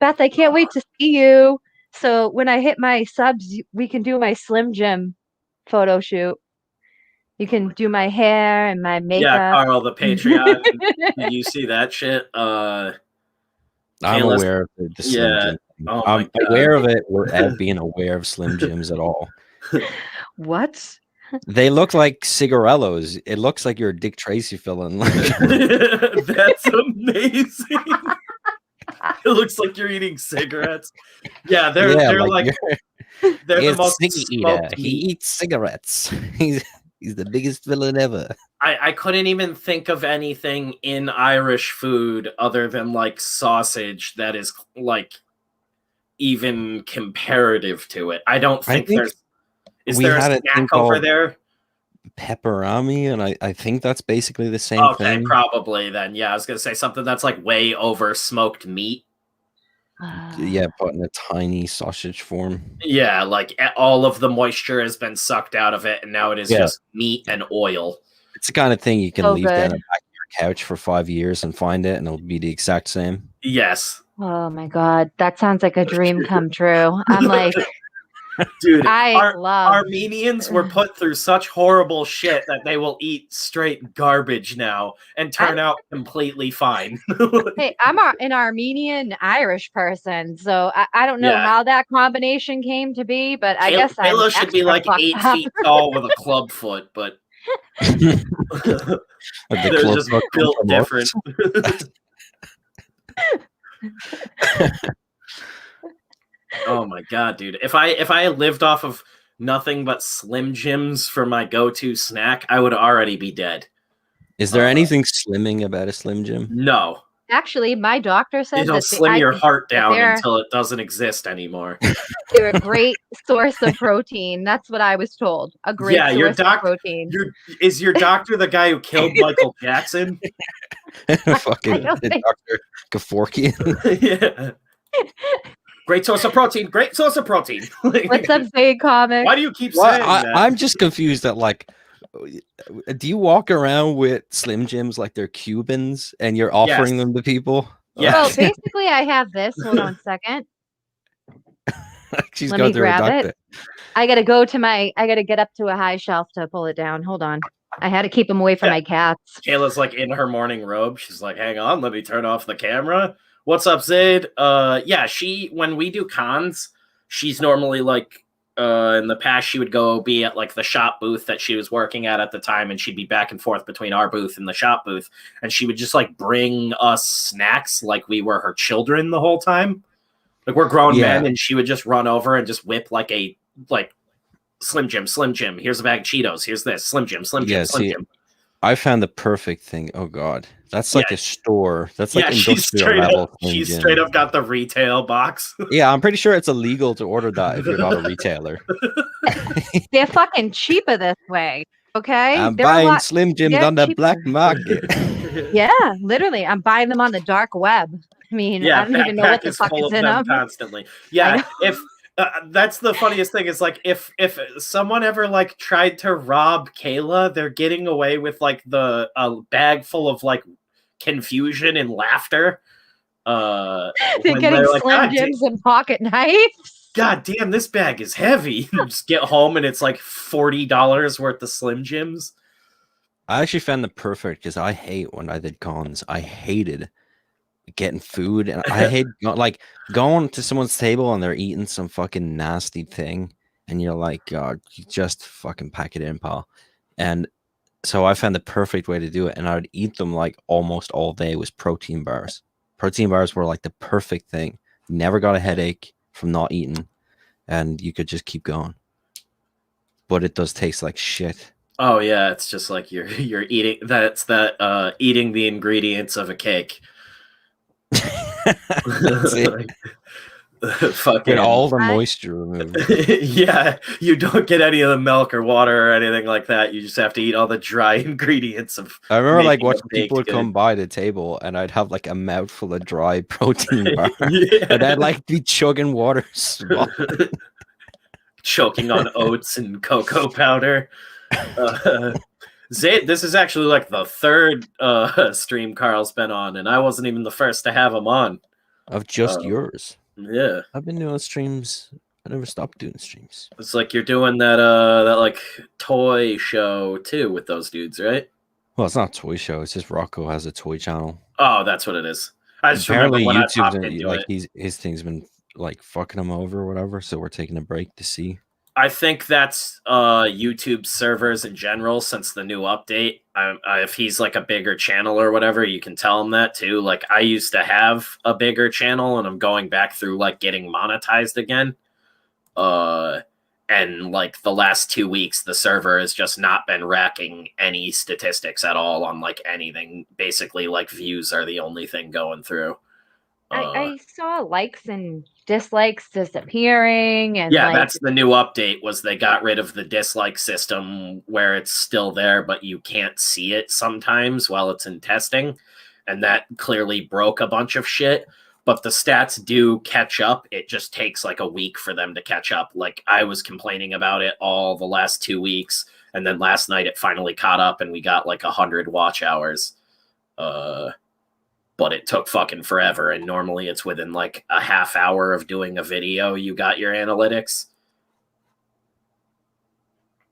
Beth, I can't wait to see you. So when I hit my subs, we can do my Slim Jim photo shoot. You can do my hair and my makeup. Yeah, Carl, the Patreon. Did you see that shit? I'm aware of the Slim Jim. Oh I'm aware of it without being aware of Slim Jims at all. What? They look like cigarellos. It looks like you're a Dick Tracy villain. That's amazing. It looks like you're eating cigarettes. Yeah, they're like they're the most eater. He eats cigarettes. He's the biggest villain ever. I couldn't even think of anything in Irish food other than like sausage that is like even comparative to it. I don't think there's. Is there a snack over there? Pepperami, and I think that's basically the same thing. Okay, probably then. Yeah, I was gonna say something that's like way over smoked meat. Yeah, but in a tiny sausage form. Yeah, like all of the moisture has been sucked out of it, and now it is just meat and oil. It's the kind of thing you can So leave down the good. back of your couch for 5 years and find it, and it'll be the exact same. Yes. Oh my God. That sounds like a dream come true. I'm like, Dude, I love. Armenians were put through such horrible shit that they will eat straight garbage now and turn out completely fine. Hey, I'm an Armenian Irish person, so I don't know Yeah. how that combination came to be, but I guess I'm Kayla should be extra like fucked 8 up. feet tall with a club foot, but The they're club just foot come built from different. Oh my God, dude. If I lived off of nothing but Slim Jims for my go-to snack, I would already be dead. Is there anything slimming about a Slim Jim? No. Actually, my doctor said It'll that slim your heart down they're- until it doesn't exist anymore. they're a great source of protein. That's what I was told. A great your source of protein. Is your doctor the guy who killed Michael Jackson? Fucking don't think- Dr. Kevorkian. Yeah. Great source of protein. Great source of protein. What's up, Zay Comics? Why do you keep Well, saying that? I'm just confused that, like, do you walk around with Slim Jims like they're Cubans and you're offering them to people? Yes. Well, basically, I have this. Hold on a second. She's Let going me through her grab doctor. it. I gotta get up to a high shelf to pull it down. Hold on. I had to keep them away from my cats. Kayla's like in her morning robe. She's like, hang on, let me turn off the camera. What's up, Zaid? Yeah, when we do cons, she's normally like, in the past, she would go be at like the shop booth that she was working at the time, and she'd be back and forth between our booth and the shop booth, and she would just like bring us snacks like we were her children the whole time. Like we're grown men, and she would just run over and just whip like Slim Jim, Slim Jim. Here's a bag of Cheetos. Here's this Slim Jim, Slim Jim, Slim Jim. I found the perfect thing. Oh God, that's like a store. That's like she's straight up got the retail box. Yeah, I'm pretty sure it's illegal to order that if you're not a retailer. They're fucking cheaper this way. Okay, I'm buying Slim Jims on the black market. Yeah, literally, I'm buying them on the dark web. I mean, I don't even know what the fuck is in them constantly. Yeah, if that's the funniest thing is like if someone ever like tried to rob Kayla, they're getting away with like the bag full of like confusion and laughter. They're getting Slim Jims and pocket knives. God damn, this bag is heavy. You just get home and it's like $40 worth of Slim Jims. I actually found the perfect because I hate when I did cons. I hated getting food, and I hate like going to someone's table and they're eating some fucking nasty thing, and you're like, God, you just fucking pack it in, pal. And so I found the perfect way to do it, and I would eat them like almost all day. Was protein bars. Protein bars were like the perfect thing. Never got a headache from not eating, and you could just keep going. But it does taste like shit. Oh yeah, it's just like you're eating. That's that eating the ingredients of a cake. Fucking get all the moisture removed. Yeah, you don't get any of the milk or water or anything like that. You just have to eat all the dry ingredients of. I remember like watching people would come by the table, and I'd have like a mouthful of dry protein bar, and I'd like be chugging water, choking on oats and cocoa powder. Zaid, this is actually like the third stream Carl's been on, and I wasn't even the first to have him on. Of just yours. Yeah. I've been doing streams. I never stopped doing streams. It's like you're doing that like toy show too with those dudes, right? Well, it's not a toy show. It's just Rocco has a toy channel. Oh, that's what it is. I just apparently remember when YouTube's I into like it. his thing's been like fucking him over or whatever, so we're taking a break to see. I think that's YouTube servers in general since the new update. If he's like a bigger channel or whatever, you can tell him that too. Like I used to have a bigger channel and I'm going back through like getting monetized again. And like the last 2 weeks, the server has just not been racking any statistics at all on like anything. Basically, like views are the only thing going through. I saw likes and dislikes disappearing, and yeah, like, that's the new update. Was they got rid of the dislike system where it's still there, but you can't see it sometimes while it's in testing, and that clearly broke a bunch of shit. but the stats do catch up. It just takes like a week for them to catch up. Like I was complaining about it all the last 2 weeks, and then last night it finally caught up, and we got like 100 watch hours. But it took fucking forever, and normally it's within like a half hour of doing a video you got your analytics.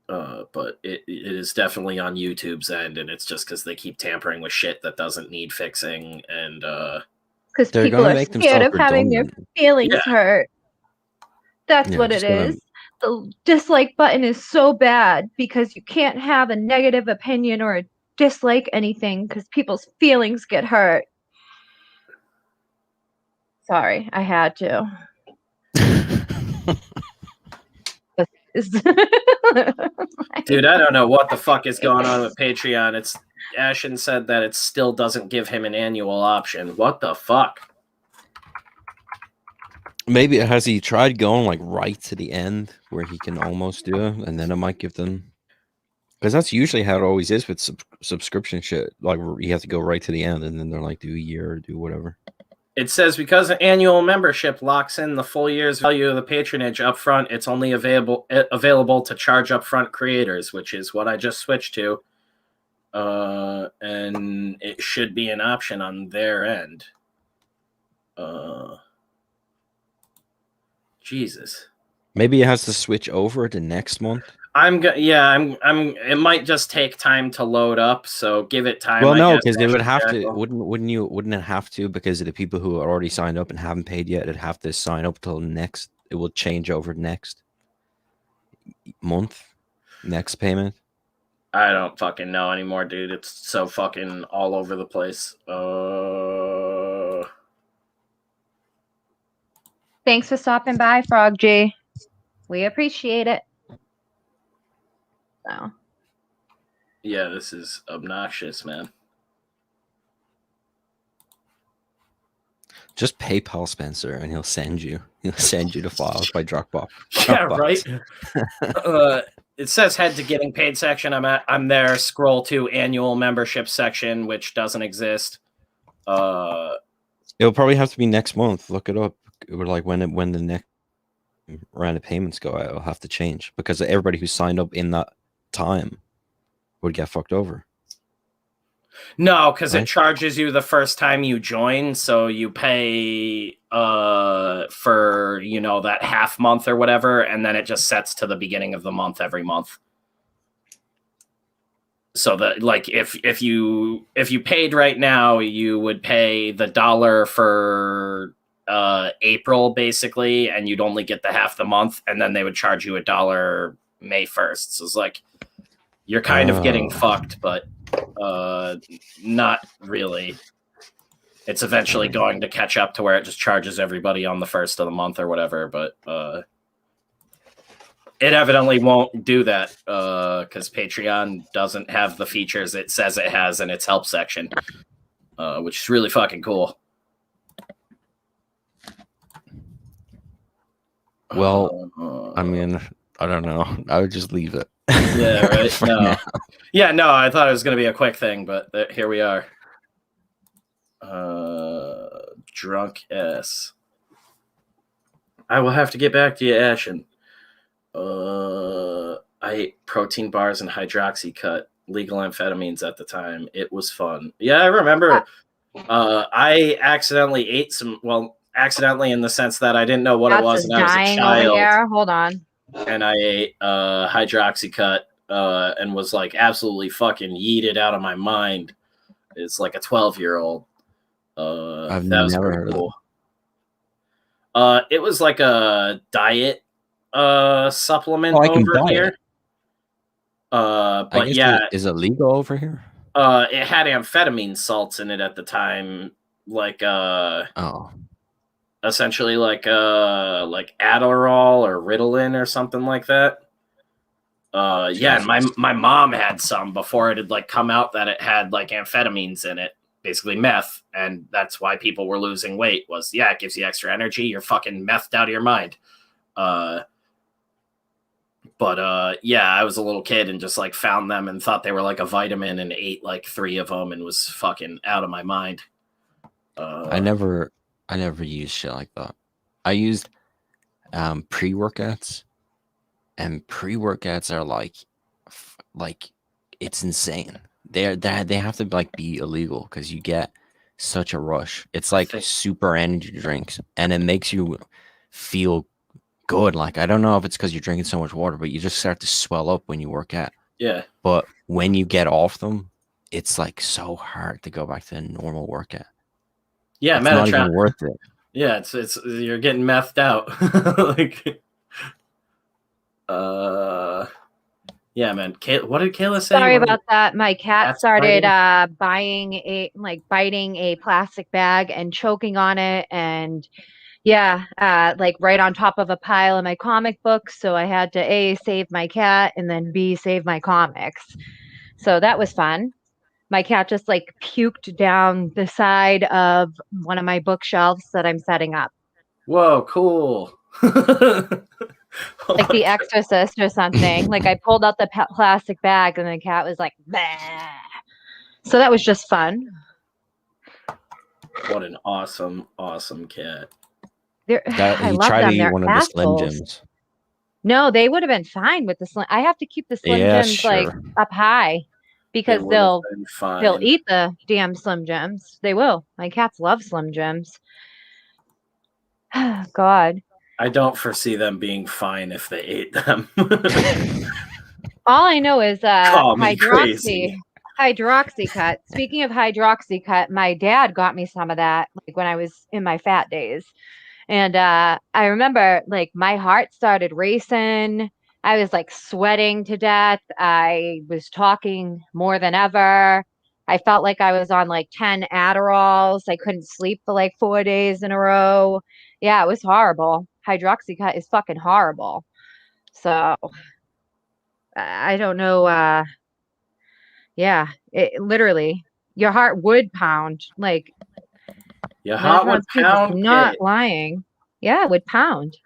But it is definitely on YouTube's end, and it's just because they keep tampering with shit that doesn't need fixing, and because people are scared of having their feelings hurt. That's what it is. The dislike button is so bad because you can't have a negative opinion or a dislike anything because people's feelings get hurt. Sorry, I had to. Dude, I don't know what the fuck is going on with Patreon. It's Ashen said that it still doesn't give him an annual option. What the fuck? Maybe has he tried going like right to the end where he can almost do it, and then it might give them, because that's usually how it always is with subscription shit. Like you have to go right to the end, and then they're like, do a year or do whatever. It says because an annual membership locks in the full year's value of the patronage up front, it's only available to charge upfront creators, which is what I just switched to. And it should be an option on their end. Jesus. Maybe it has to switch over to next month. It might just take time to load up, so give it time. Well, no, because it would have to. Wouldn't it have to? Because of the people who are already signed up and haven't paid yet, it'd have to sign up till next. It will change over next month, next payment. I don't fucking know anymore, dude. It's so fucking all over the place. Thanks for stopping by, Frog G. We appreciate it. So. Yeah, this is obnoxious, man. Just PayPal Spencer, and he'll send you the files by Dropbox. Yeah, right. It says head to getting paid section. I'm there. Scroll to annual membership section, which doesn't exist. It'll probably have to be next month. Look it up. Or like when the next round of payments go out, it'll have to change because everybody who signed up in that time would get fucked over. No, because it charges you the first time you join, so you pay for that half month or whatever, and then it just sets to the beginning of the month every month. So that like if you paid right now, you would pay the $1 for April basically, and you'd only get the half the month, and then they would charge you $1 May 1st. So it's like you're kind of getting fucked, but not really. It's eventually going to catch up to where it just charges everybody on the 1st of the month or whatever, but it evidently won't do that because Patreon doesn't have the features it says it has in its help section, which is really fucking cool. Well, I mean, I don't know. I would just leave it. Yeah, right. No. Yeah, no, I thought it was going to be a quick thing, but here we are. Drunk S. I will have to get back to you, Ashen. I ate protein bars and hydroxycut, legal amphetamines at the time. It was fun. Yeah, I remember. I accidentally ate some. Well, accidentally in the sense that I didn't know what it was, and I was a child. Over here. Hold on. And I ate hydroxycut and was like absolutely fucking yeeted out of my mind. It's like a 12-year-old. I've never heard of it. It was like a diet supplement over here. But yeah, is it legal over here? It had amphetamine salts in it at the time, like essentially like Adderall or Ritalin or something like that. Yeah, and my mom had some before it had like come out that it had like amphetamines in it, basically meth, and that's why people were losing weight. Was it gives you extra energy. You're fucking methed out of your mind. But yeah, I was a little kid and just like found them and thought they were like a vitamin and ate like 3 of them and was fucking out of my mind. I never used shit like that. I used pre-workouts, and pre-workouts are like it's insane. They have to like be illegal because you get such a rush. It's I like think super energy drinks, and it makes you feel good. Like, I don't know if it's because you're drinking so much water, but you just start to swell up when you work out. yeah. But when you get off them, it's like so hard to go back to a normal workout. Yeah, It's not even Metatron. worth it. Yeah, it's you're getting methed out. Like yeah, man. What did Kayla say? Sorry What about that. My cat Cat's started biting? biting a plastic bag and choking on it, and yeah, like right on top of a pile of my comic books. So I had to A, save my cat, and then B, save my comics. So that was fun. My cat just like puked down the side of one of my bookshelves that I'm setting up, Whoa, cool. Oh like my The God. Exorcist or something. Like I pulled out the plastic bag and the cat was like, bah. So that was just fun. What an awesome, awesome cat. I He love tried to them. eat They're one of the Slim assholes. Jims. No, they would have been fine with the Slim. I have to keep the Slim Yeah, Jims like sure. up high They because would have they'll been they'll fine. eat the damn Slim Jims. They will. My cats love Slim Jims. God. I don't foresee them being fine if they ate them. All I know is Call me crazy. hydroxycut. Speaking of hydroxycut, my dad got me some of that like when I was in my fat days. And I remember like my heart started racing. I was like sweating to death. I was talking more than ever. I felt like I was on like 10 Adderalls. I couldn't sleep for like 4 days in a row. Yeah, it was horrible. Hydroxycut is fucking horrible. So I don't know. Yeah, it literally your heart would pound. Like Your heart would Metatron's tooth is pound, not kid. lying. Yeah, it would pound.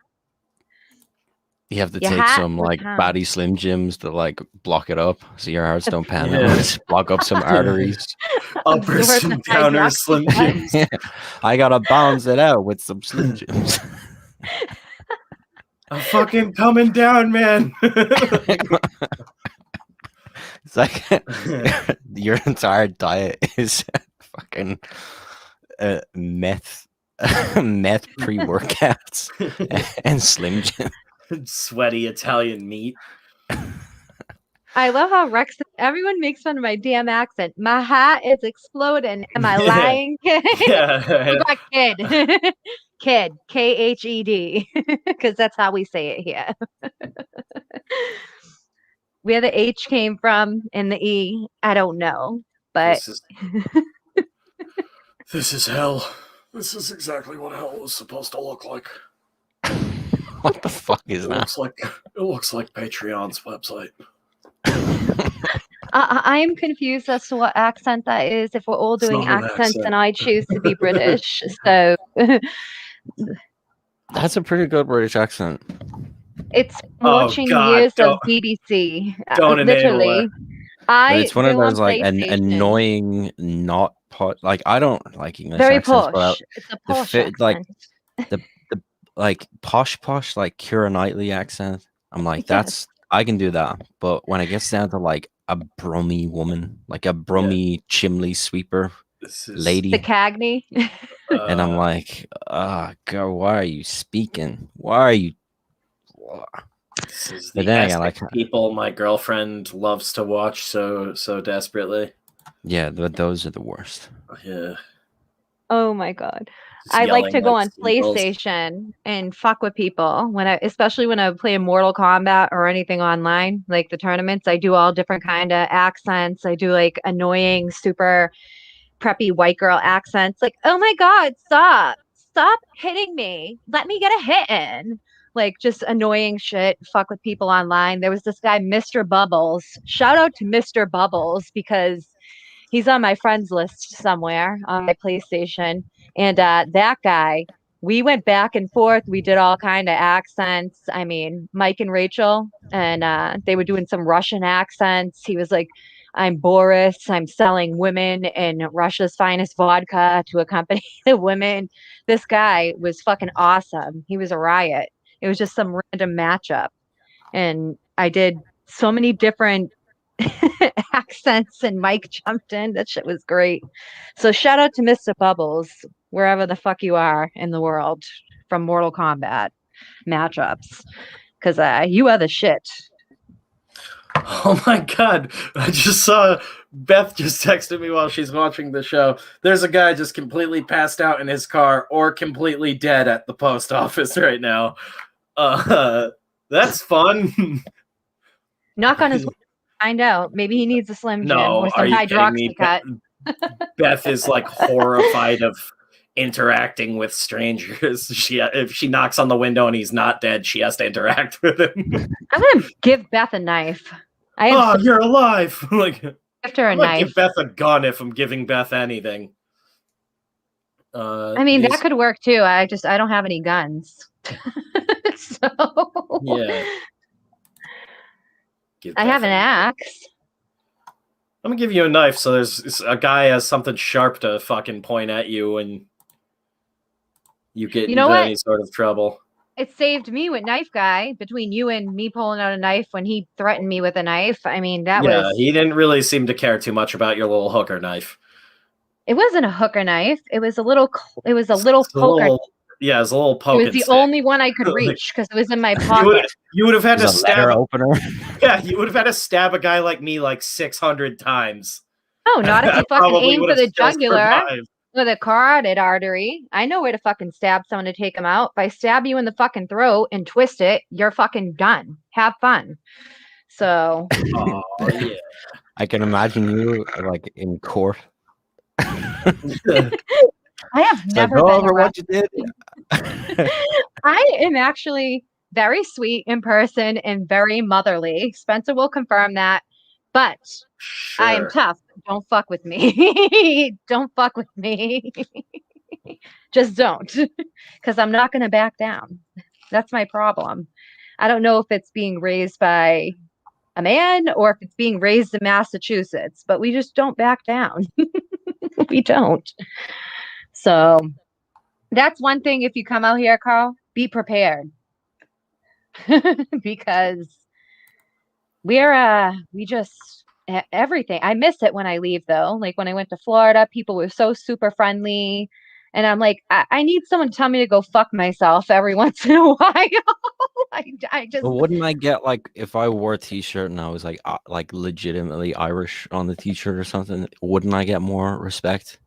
You have to Your take hat some would like pound. body Slim Jims to like block it up so your hearts don't pound that Yeah. much. Block up some arteries. Uppers Absorb the and downers, Slim hydroxycut. Jims. I gotta balance it out with some Slim Jims. I'm fucking coming down, man. It's like your entire diet is fucking meth, meth pre-workouts and Slim Jim. Sweaty Italian meat. I love how everyone makes fun of my damn accent. My hat is exploding. Am I Yeah. lying? Yeah. Forgot kid. Kid. Khed. Because that's how we say it here. Where the H came from and the E, I don't know. But This is hell. This is exactly what hell was supposed to look like. What the fuck is that? It looks like Patreon's website. I am confused as to what accent that is. If we're all It's doing not an accents accent. and I choose to be British. So That's a pretty good British accent. it's Oh, watching God, years of don't- BBC. Don't enable her. Literally. But I it's one of go on those like an PlayStation. annoying not pot. Like, I don't like English Very accents, but posh. It's a the posh fit like accent. the like posh like Keira Knightley accent. I'm like, that's I can do that. But when it gets down to like a Brummy woman, like a Brummy chimney sweeper This is lady, The Cagney. and I'm like, ah, girl, why are you speaking? Why are you? This is But the then again, Essex people my girlfriend loves to watch so desperately. yeah, those are the worst. Yeah. Oh my God. Just I like yelling to go on seagulls. PlayStation and fuck with people especially when I play Mortal Kombat or anything online, like the tournaments. I do all different kind of accents. I do like annoying, super preppy white girl accents. Like, oh my God, stop hitting me. Let me get a hit in. Like just annoying shit. Fuck with people online. There was this guy, Mr. Bubbles. Shout out to Mr. Bubbles because he's on my friends list somewhere on my PlayStation. And that guy, we went back and forth. We did all kind of accents. I mean, Mike and Rachel, and they were doing some Russian accents. He was like, I'm Boris. I'm selling women and Russia's finest vodka to accompany the women. This guy was fucking awesome. He was a riot. It was just some random matchup. And I did so many different accents, and Mike jumped in. That shit was great. So shout out to Mr. Bubbles, wherever the fuck you are in the world from Mortal Kombat matchups. Because you are the shit. Oh my god! I just saw Beth just texted me while she's watching the show. There's a guy just completely passed out in his car or completely dead at the post office right now. That's fun. Knock on his window, find out. Maybe he needs a Slim Jim No, or are some you kidding me? Hydroxycut. Beth is like horrified of interacting with strangers. If she knocks on the window and he's not dead, she has to interact with him. I'm gonna give Beth a knife. I have You're alive! Like, gift her a I'm gonna knife. give Beth a gun if I'm giving Beth anything. I mean, that could work too. I don't have any guns. So yeah. I have an axe. I'm gonna give you a knife so there's a guy has something sharp to fucking point at you and you get into any sort of trouble. It saved me with Knife Guy between you and me pulling out a knife when he threatened me with a knife. I mean, he didn't really seem to care too much about your little hooker knife. It wasn't a hooker knife. It was a little poker. Yeah, it was a little poke. It was the only one I could reach because it was in my pocket. You would have had to stab opener. Yeah, you would have had to stab a guy like me like 600 times. No, not if you fucking aim for the jugular survived. with a carotid artery. I know where to fucking stab someone to take them out. If I stab you in the fucking throat and twist it, you're fucking done. Have fun. So. Oh yeah. I can imagine you like in court. I have never been over what you did. I am actually very sweet in person and very motherly. Spencer will confirm that. But sure. I am tough. Don't fuck with me. Don't fuck with me. Just don't. Because I'm not going to back down. That's my problem. I don't know if it's being raised by a man or if it's being raised in Massachusetts, but we just don't back down. We don't. So that's one thing. If you come out here, Carl, be prepared. Because we just everything. I miss it when I leave though. Like when I went to Florida, people were so super friendly. And I'm like, I need someone to tell me to go fuck myself every once in a while. I just. But wouldn't I get like if I wore a T-shirt and I was like legitimately Irish on the T-shirt or something? Wouldn't I get more respect?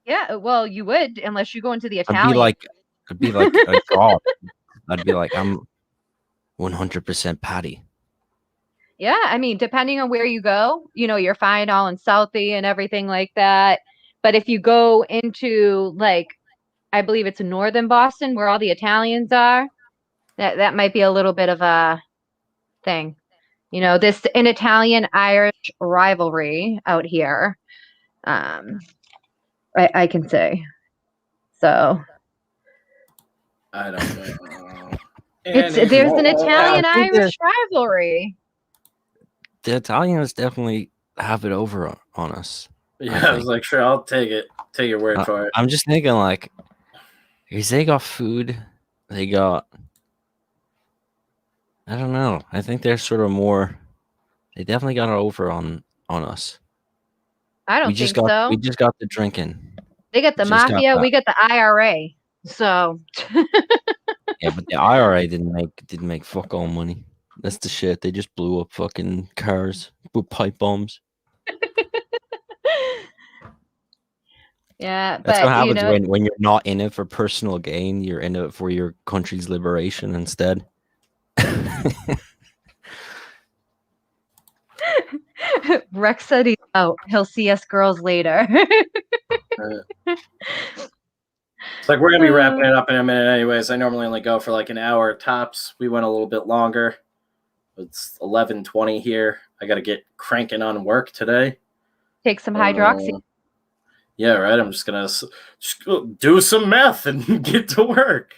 Yeah, well, you would unless you go into the Italian. I'd be like a god. I'd be like, I'm 100% Patty. Yeah, I mean, depending on where you go, you're fine all in Southie and everything like that. But if you go into like, I believe it's northern Boston where all the Italians are, that might be a little bit of a thing. This an Italian-Irish rivalry out here. I can say. So I don't know. There's an Italian-Irish rivalry. The Italians definitely have it over on us. Yeah, I was like, sure, I'll take it. Take your word for it. I'm just thinking like, because they got food, they got. I don't know. I think they're sort of more. They definitely got it over on us. I don't think so. We just got the drinking. They got the mafia. We got the IRA. So. Yeah, but the IRA didn't make fuck all money. That's the shit. They just blew up fucking cars with pipe bombs. Yeah, that's what happens when you're not in it for personal gain. You're in it for your country's liberation instead. Rex said he's out. He'll see us girls later. It's like we're gonna be wrapping it up in a minute anyways. I normally only go for like an hour tops. We went a little bit longer. It's 11:20 here. I gotta get cranking on work today. Take some hydroxy. Yeah, right. I'm just gonna do some meth and get to work.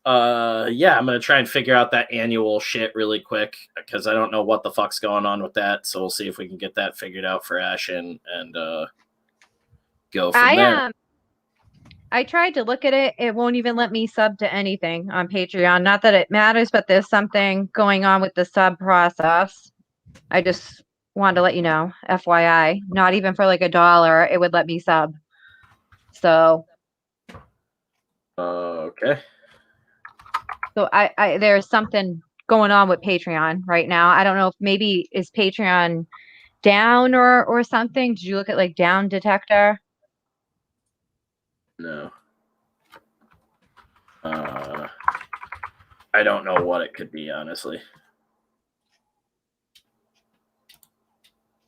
Yeah, I'm gonna try and figure out that annual shit really quick because I don't know what the fuck's going on with that. So we'll see if we can get that figured out for Ashen and go from there. I tried to look at it. It won't even let me sub to anything on Patreon. Not that it matters, but there's something going on with the sub process. I just wanted to let you know, FYI. Not even for like $1, it would let me sub. So Okay. So I there's something going on with Patreon right now. I don't know if maybe is Patreon down or something. Did you look at like down detector? No. I don't know what it could be, honestly.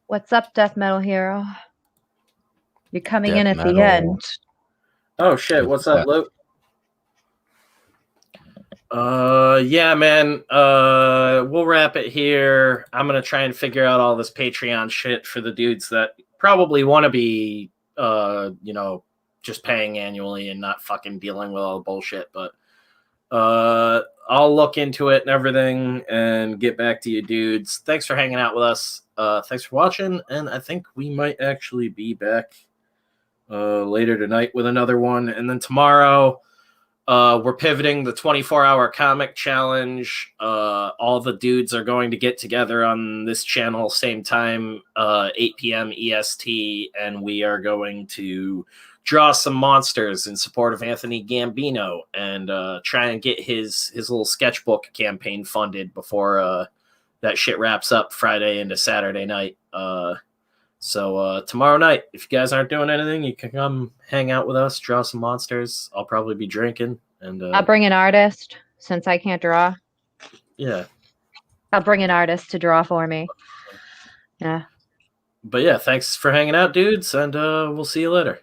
What's up, Death Metal Hero? You're coming Death in at the metal. end. Oh shit, what's up, Luke? Yeah, man. We'll wrap it here. I'm gonna try and figure out all this Patreon shit for the dudes that probably want to be, just paying annually and not fucking dealing with all the bullshit. But I'll look into it and everything and get back to you, dudes. Thanks for hanging out with us. Thanks for watching, and I think we might actually be back later tonight with another one, and then tomorrow. We're pivoting the 24-hour comic challenge. All the dudes are going to get together on this channel same time, 8 p.m. EST, and we are going to draw some monsters in support of Anthony Gambino and try and get his little sketchbook campaign funded before that shit wraps up Friday into Saturday night. So tomorrow night, if you guys aren't doing anything, you can come hang out with us, draw some monsters. I'll probably be drinking. And I'll bring an artist since I can't draw. Yeah. I'll bring an artist to draw for me. Yeah. But yeah, thanks for hanging out, dudes, and we'll see you later.